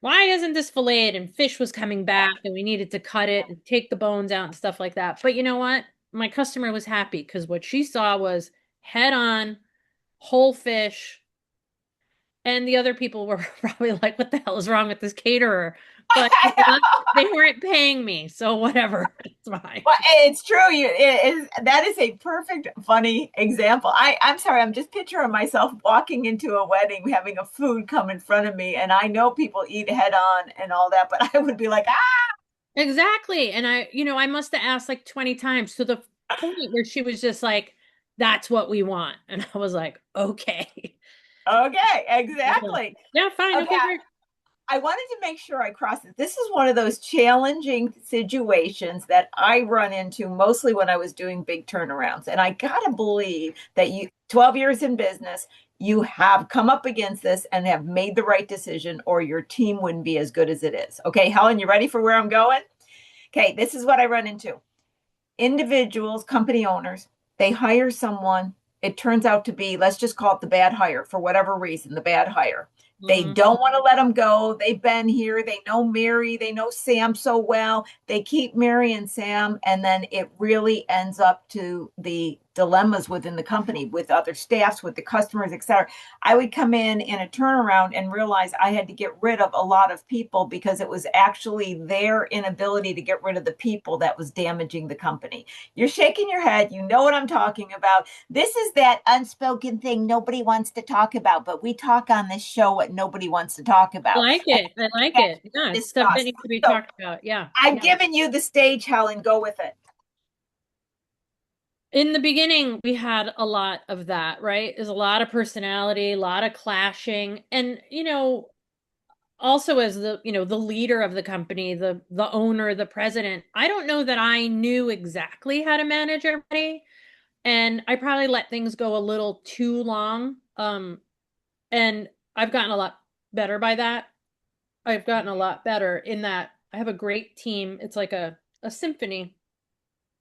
why isn't this filleted? And fish was coming back and we needed to cut it and take the bones out and stuff like that. But you know what? My customer was happy because what she saw was head on, whole fish. And the other people were probably like, what the hell is wrong with this caterer? But you know what? They weren't paying me. So whatever. It's fine. Well, it's true. That is a perfect, funny example. I'm sorry, I'm just picturing myself walking into a wedding, having a food come in front of me, and I know people eat head on and all that, but I would be like, ah, Exactly. And I must have asked like 20 times to the point where she was just like, that's what we want. And I was like, okay. okay, exactly. Yeah, fine. Okay, Okay, great. I wanted to make sure I crossed it. This is one of those challenging situations that I run into mostly when I was doing big turnarounds. And I gotta believe that 12 years in business, you have come up against this and have made the right decision, or your team wouldn't be as good as it is. Okay, Helen, you ready for where I'm going? Okay, this is what I run into. Individuals, company owners, they hire someone. It turns out to be, let's just call it the bad hire for whatever reason, the bad hire. They Mhm. don't want to let them go. They've been here. They know Mary. They know Sam so well. They keep Mary and Sam. And then it really ends up to the dilemmas within the company, with other staffs, with the customers, et cetera. I would come in a turnaround and realize I had to get rid of a lot of people because it was actually their inability to get rid of the people that was damaging the company. You're shaking your head. You know what I'm talking about. This is that unspoken thing nobody wants to talk about, but we talk on this show what nobody wants to talk I about. like And it. I like it. Yeah, it's stuff that discuss. needs to be So talked about. Yeah. I've given you the stage, Helen. Go with it. In the beginning, we had a lot of that, right? There's a lot of personality, a lot of clashing. And, also as the leader of the company, the owner, the president, I don't know that I knew exactly how to manage everybody. And I probably let things go a little too long. And I've gotten a lot better by that. I've gotten a lot better in that I have a great team. It's like a symphony,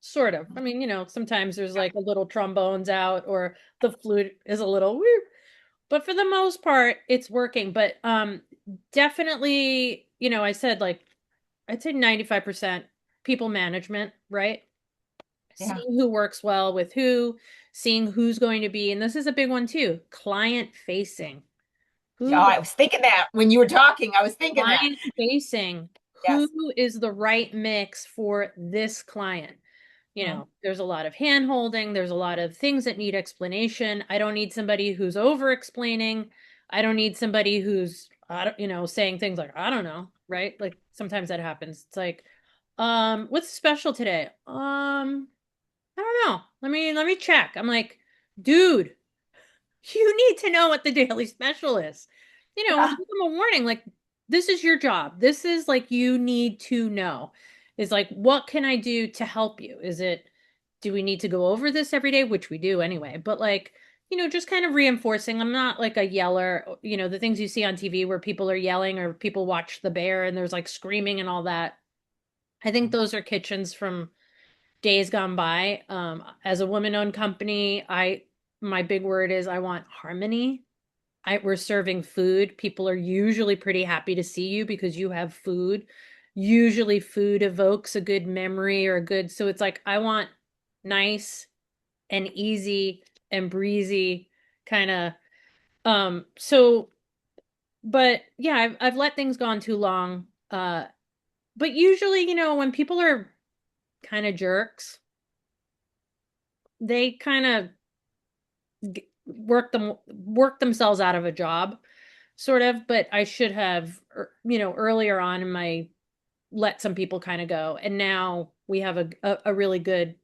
sort of. I mean, sometimes there's like a little trombones out or the flute is a little woo. But for the most part, it's working. But definitely, I said like I'd say 95% people management, right? Yeah. Seeing who works well with who, seeing who's going to be, and this is a big one too, client facing. Yeah, Who I was thinking that when you were talking, I was thinking that. client facing, who Yes. is the right mix for this client? There's a lot of hand holding, there's a lot of things that need explanation. I don't need somebody who's over explaining. I don't need somebody who's I don't, saying things like, I don't know, right? Like sometimes that happens. It's like, what's special today? I don't know. Let me check. I'm like, dude, you need to know what the daily special is. Yeah. Give them a warning. Like, this is your job. This is like you need to know. Is like, what can I do to help you? Do we need to go over this every day? Which we do anyway. But like, just kind of reinforcing. I'm not like a yeller. The things you see on TV where people are yelling or people watch The Bear and there's like screaming and all that. I think those are kitchens from days gone by. As a woman-owned company, my big word is I want harmony. We're serving food. People are usually pretty happy to see you because you have food. Usually food evokes a good memory or a good, so it's like I want nice and easy and breezy kind of so but yeah, I've let things go on too long. But usually, when people are kind of jerks, they kind of work themselves out of a job, sort of. But I should have, earlier on in my let some people kind of go, and now we have a really good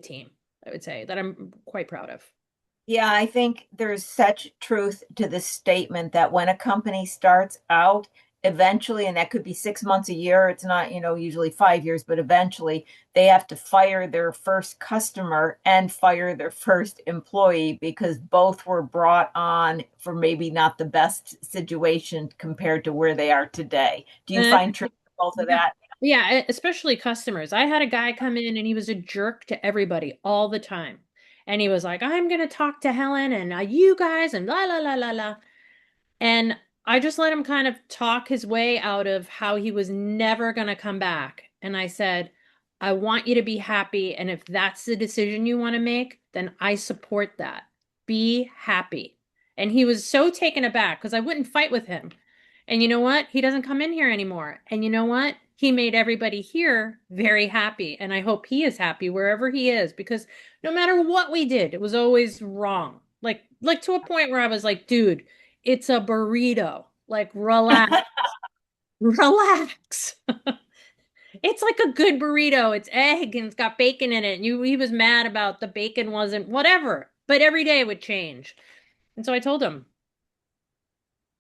team. I would say that I'm quite proud of. Yeah, I think there's such truth to the statement that when a company starts out, eventually, and that could be 6 months, a year. It's not, usually 5 years, but eventually they have to fire their first customer and fire their first employee because both were brought on for maybe not the best situation compared to where they are today. Do you Uh, find truth in both of yeah. that? Yeah, especially customers. I had a guy come in and he was a jerk to everybody all the time. And he was like, I'm going to talk to Helen and you guys and la la la la la. And I just let him kind of talk his way out of how he was never going to come back. And I said, I want you to be happy. And if that's the decision you want to make, then I support that. Be happy. And he was so taken aback because I wouldn't fight with him. And you know what? He doesn't come in here anymore. And you know what? He made everybody here very happy. And I hope he is happy wherever he is because no matter what we did, it was always wrong. Like to a point where I was like, dude, it's a burrito. Like, relax, relax. It's like a good burrito. It's egg and it's got bacon in it. And he was mad about the bacon wasn't whatever, but every day it would change. And so I told him,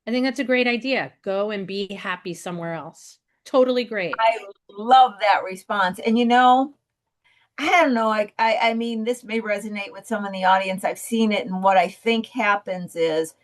I think that's a great idea. Go and be happy somewhere else. Totally great. I love that response. And I don't know. I mean, this may resonate with some in the audience. I've seen it, and what I think happens is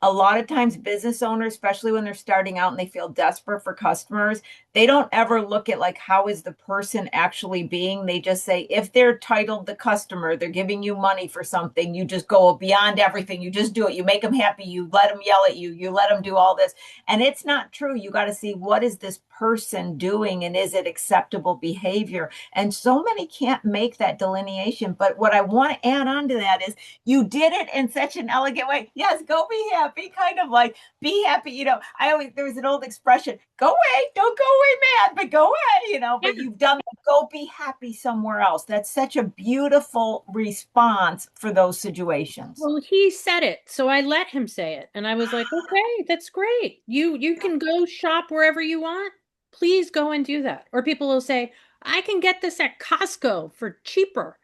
a lot of times business owners, especially when they're starting out and they feel desperate for customers, they don't ever look at like how is the person actually being. They just say if they're titled the customer, they're giving you money for something, you just go beyond everything. You just do it. You make them happy. You let them yell at you. You let them do all this. And it's not true. You got to see what is this person doing and is it acceptable behavior? And so many can't make that delineation. But what I want to add on to that is you did it in such an elegant way. Yes, go be happy, kind of like be happy. There was an old expression, go away, don't go away mad, but go away, Yeah. but you've done the go be happy somewhere else. That's such a beautiful response for those situations. Well, he said it, so I let him say it. And I was like, okay, that's great. You can go shop wherever you want. Please go and do that. Or people will say, I can get this at Costco for cheaper.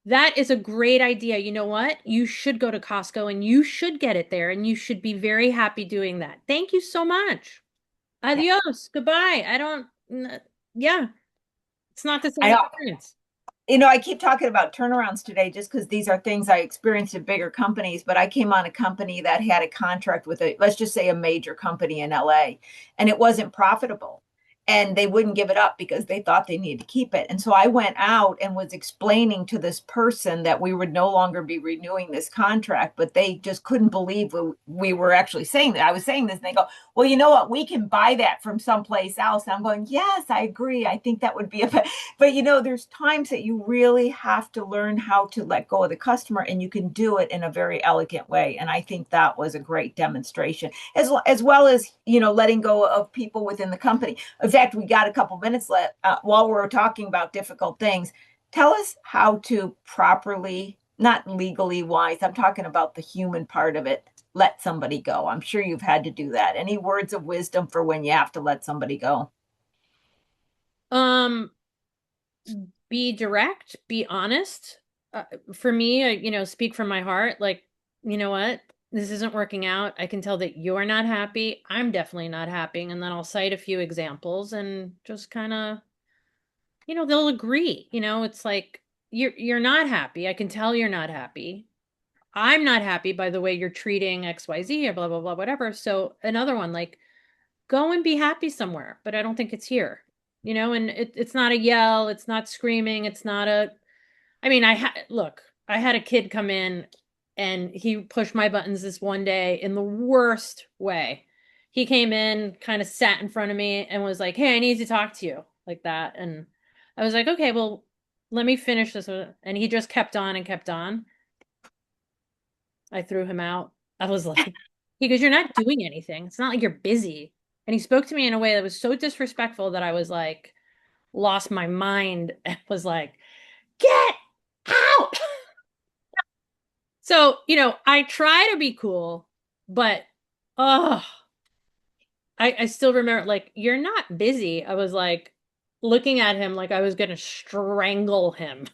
That is a great idea. You know what? You should go to Costco and you should get it there and you should be very happy doing that. Thank you so much. Adios. Goodbye. Yeah, it's not the same I experience. I keep talking about turnarounds today just because these are things I experienced in bigger companies, but I came on a company that had a contract with let's just say a major company in LA, and it wasn't profitable. And they wouldn't give it up because they thought they needed to keep it. And so I went out and was explaining to this person that we would no longer be renewing this contract, but they just couldn't believe we were actually saying that. I was saying this, and they go, well, you know what? We can buy that from someplace else. And I'm going, yes, I agree. I think that would be but there's times that you really have to learn how to let go of the customer, and you can do it in a very elegant way. And I think that was a great demonstration, as well as, letting go of people within the company. In fact, we got a couple minutes left while we're talking about difficult things. Tell us how to properly, not legally wise, I'm talking about the human part of it, let somebody go. I'm sure you've had to do that. Any words of wisdom for when you have to let somebody go? Um, be direct, be honest. For me, speak from my heart. Like, you know what? This isn't working out. I can tell that you're not happy. I'm definitely not happy. And then I'll cite a few examples and just kind of, they'll agree. It's like you're not happy. I can tell you're not happy. I'm not happy by the way you're treating XYZ or blah blah blah whatever. So another one like go and be happy somewhere, but I don't think it's here. And it's not a yell, it's not screaming, it's not a I mean, I had a kid come in and he pushed my buttons this one day in the worst way. He came in, kind of sat in front of me and was like, "Hey, I need to talk to you." Like that. And I was like, "Okay, well, let me finish this." And he just kept on and kept on. I threw him out. I was like, he goes, "You're not doing anything. It's not like you're busy." And he spoke to me in a way that was so disrespectful that I was like, lost my mind and was like, "Get out." So, I try to be cool, but oh, I still remember like, "You're not busy." I was like looking at him like I was gonna strangle him.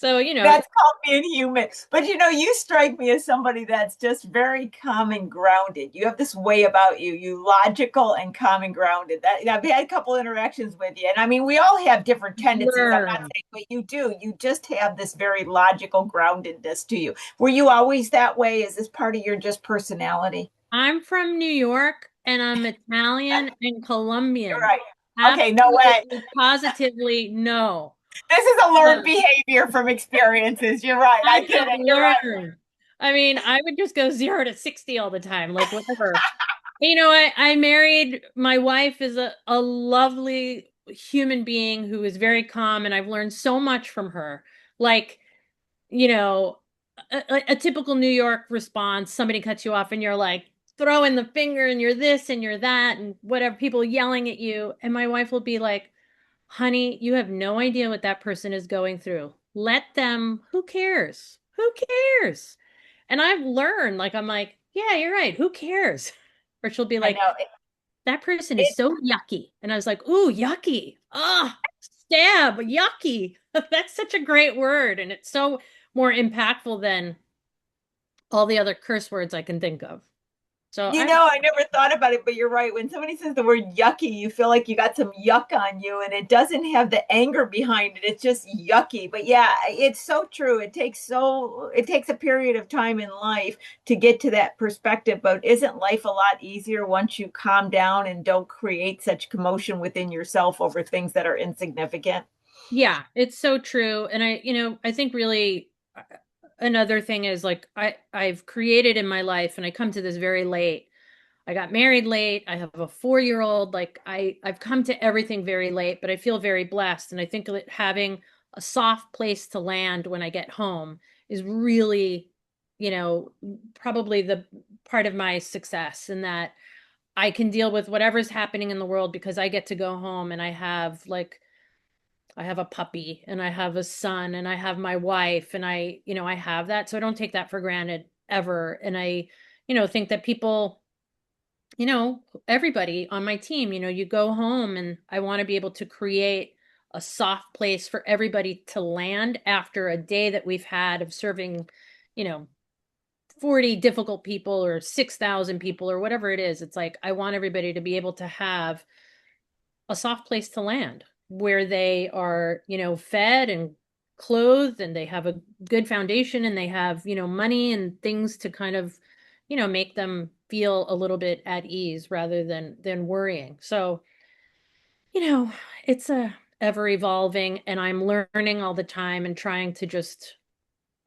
So, you know, That's called being human. But you strike me as somebody that's just very calm and grounded. You have this way about you, you logical and calm and grounded. That I've had a couple interactions with you. And I mean, we all have different tendencies. I'm not learn. saying, but you do. You just have this very logical groundedness to you. Were you always that way? Is this part of your just personality? I'm from New York and I'm Italian and You're Colombian. right. Okay, no way. Absolutely, positively, no. This is a learned Uh, behavior from experiences. You're right. I I get have it. You're right. learned. I mean, I would just go 0 to 60 all the time, like whatever. You know, I married, my wife is a lovely human being who is very calm, and I've learned so much from her. Like, you know, a typical New York response, somebody cuts you off and you're like throwing the finger and you're this and you're that and whatever, people yelling at you. And my wife will be like, honey, you have no idea what that person is going through. Let them, who cares? Who cares? And I've learned, like, I'm like, yeah, you're right. Who cares? Or she'll be I like, know. that person is It, so yucky. And I was like, ooh, yucky. Ah, stab, yucky. That's such a great word. And it's so more impactful than all the other curse words I can think of. So I never thought about it, but you're right. When somebody says the word yucky, you feel like you got some yuck on you, and it doesn't have the anger behind it. It's just yucky. But yeah, it's so true. It takes a period of time in life to get to that perspective. But isn't life a lot easier once you calm down and don't create such commotion within yourself over things that are insignificant? yeah, it's so true. And I think really another thing is like I've created in my life and I come to this very late. I got married late. I have a 4-year old. Like I've come to everything very late, but I feel very blessed. And I think that having a soft place to land when I get home is really, probably the part of my success in that I can deal with whatever's happening in the world because I get to go home and I have a puppy and I have a son and I have my wife and I have that. So I don't take that for granted ever. And I, think that people, everybody on my team, you go home and I want to be able to create a soft place for everybody to land after a day that we've had of serving, you know, 40 difficult people or 6,000 people or whatever it is. It's like I want everybody to be able to have a soft place to land where they are, fed and clothed and they have a good foundation and they have, money and things to kind of, make them feel a little bit at ease rather than worrying. So, you know, it's a ever evolving and I'm learning all the time and trying to just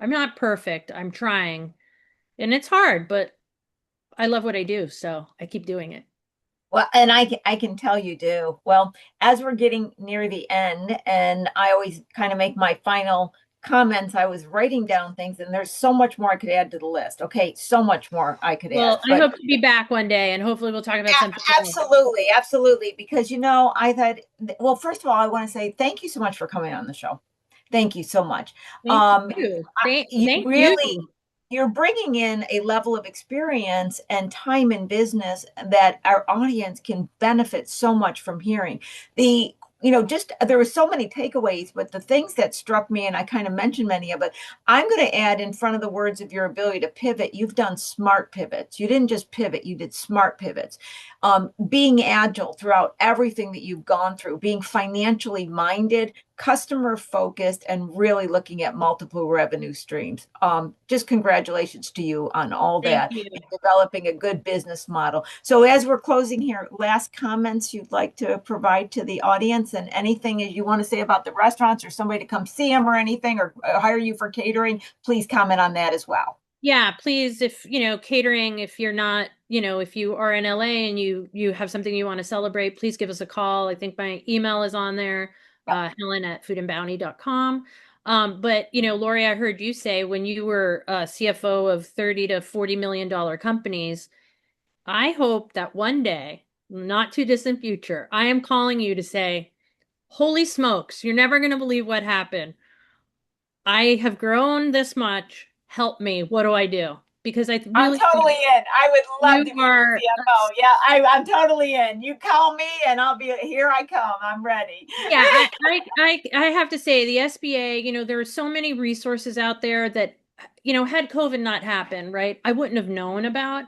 I'm not perfect. I'm trying. And it's hard, but I love what I do, so I keep doing it. Well, and I can tell you do. Well, as we're getting near the end, and I always kind of make my final comments, I was writing down things, and there's so much more I could add to the list. Okay, so much more I could add. Well, I But hope to be back one day and hopefully we'll talk about something else. absolutely, absolutely. Because I thought, well, first of all, I want to say thank you so much for coming on the show. Thank you so much. Thank Um, you. I, you Thank you. really, you're bringing in a level of experience and time in business that our audience can benefit so much from hearing. Just there were so many takeaways, but the things that struck me, and I kind of mentioned many of it, I'm going to add in front of the words of your ability to pivot. You've done smart pivots. You didn't just pivot, you did smart pivots. Being agile throughout everything that you've gone through, being financially minded, customer focused, and really looking at multiple revenue streams. Just congratulations to you on all Thank that you. and developing a good business model. So, as we're closing here, last comments you'd like to provide to the audience, and anything you want to say about the restaurants or somebody to come see them or anything, or hire you for catering, please comment on that as well. Yeah, please, if, catering, if you're not, if you are in LA and you have something you want to celebrate, please give us a call. I think my email is on there, Yep. helen@foodandbounty.com. But, Lori, I heard you say when you were CFO of 30 to $40 million companies, I hope that one day, not too distant future, I am calling you to say, holy smokes, you're never going to believe what happened. I have grown this much. Help me. What do I do? because I I'm really totally think in. I would love you to be your are. CFO. Yeah, I'm totally in. You call me and I'll be here. I come. I'm ready. Yeah, I have to say the SBA, there are so many resources out there that, had COVID not happened, right, I wouldn't have known about.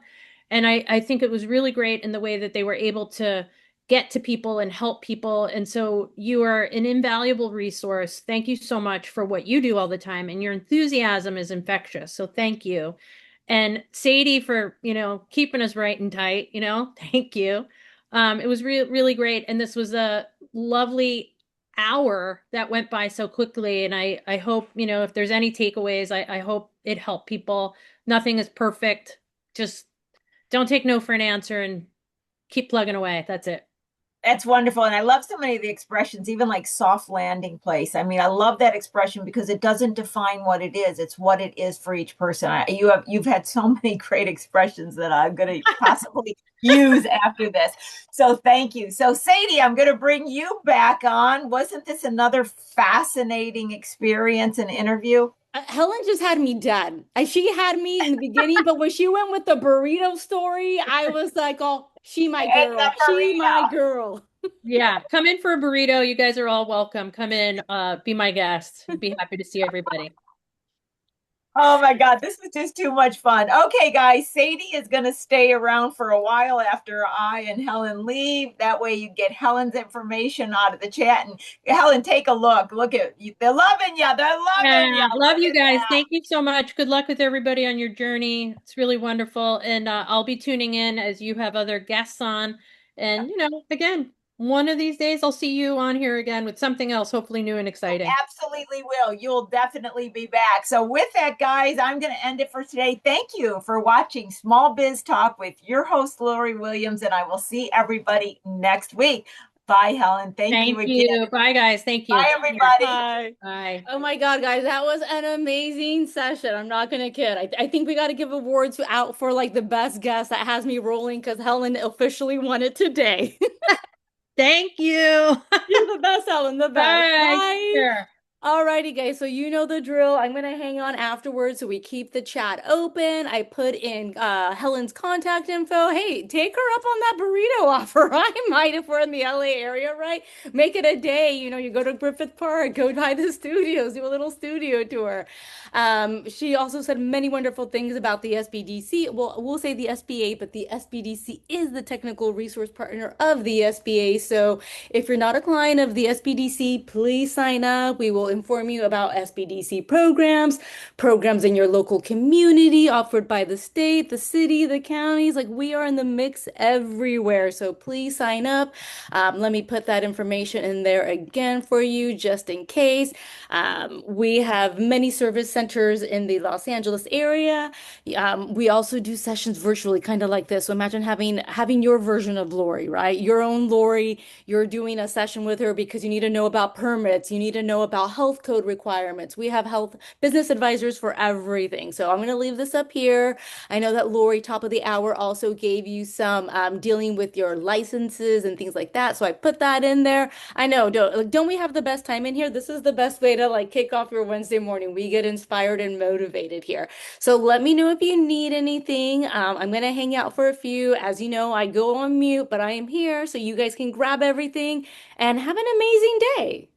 And I think it was really great in the way that they were able to get to people and help people. And so you are an invaluable resource. Thank you so much for what you do all the time. And your enthusiasm is infectious. So thank you. And Sadie for, keeping us right and tight, thank you. It was really great. And this was a lovely hour that went by so quickly. And I hope, if there's any takeaways, I hope it helped people. Nothing is perfect. Just don't take no for an answer and keep plugging away. That's it. That's wonderful. And I love so many of the expressions, even like soft landing place. I mean, I love that expression because it doesn't define what it is. It's what it is for each person. You've had so many great expressions that I'm going to possibly use after this. So thank you. So Sadie, I'm going to bring you back on. Wasn't this another fascinating experience and interview? Helen just had me dead. She had me in the beginning, but when she went with the burrito story, I was like, oh, she my And the girl. She my burrito. girl. Yeah, come in for a burrito. You guys are all welcome. Come in, be my guest. Be happy to see everybody. Oh my God, this was just too much fun. Okay, guys, Sadie is going to stay around for a while after I and Helen leave. That way you get Helen's information out of the chat. And Helen, take a look. Look at you. They're loving you. They're loving you. Yeah, love Look you at guys. that. Thank you so much. Good luck with everybody on your journey. It's really wonderful. And I'll be tuning in as you have other guests on. And, again, one of these days I'll see you on here again with something else, hopefully new and exciting. Absolutely will. You'll definitely be back. So, with that, guys, I'm going to end it for today. Thank you for watching Small Biz Talk with your host, Lori Williams, and I will see everybody next week. Bye, Helen. Thank you Thank again. you. Bye, guys. Thank you. Bye, Take care. everybody. Hi. Bye. Oh my God, guys, that was an amazing session. I'm not gonna kid. I think we got to give awards out for like the best guest that has me rolling because Helen officially won it today. Thank you. You're the best, Helen, the best. Bye. Take Bye. care. Alrighty, guys. So you know the drill. I'm gonna hang on afterwards so we keep the chat open. I put in Helen's contact info. Hey, take her up on that burrito offer. I might if we're in the LA area, right? Make it a day. You go to Griffith Park, go by the studios, do a little studio tour. She also said many wonderful things about the SBDC. Well, we'll say the SBA, but the SBDC is the technical resource partner of the SBA. So if you're not a client of the SBDC, please sign up. We will inform you about SBDC programs in your local community offered by the state, the city, the counties. Like we are in the mix everywhere. So please sign up. Let me put that information in there again for you just in case. We have many service centers in the Los Angeles area. We also do sessions virtually, kind of like this. So imagine having your version of Lori, right? Your own Lori. You're doing a session with her because you need to know about permits. You need to know about health code requirements. We have health business advisors for everything. So I'm going to leave this up here. I know that Lori, top of the hour, also gave you some dealing with your licenses and things like that. So I put that in there. I know, don't we have the best time in here? This is the best way to like kick off your Wednesday morning. We get inspired and motivated here. So let me know if you need anything. I'm going to hang out for a few. As you know, I go on mute, but I am here so you guys can grab everything and have an amazing day.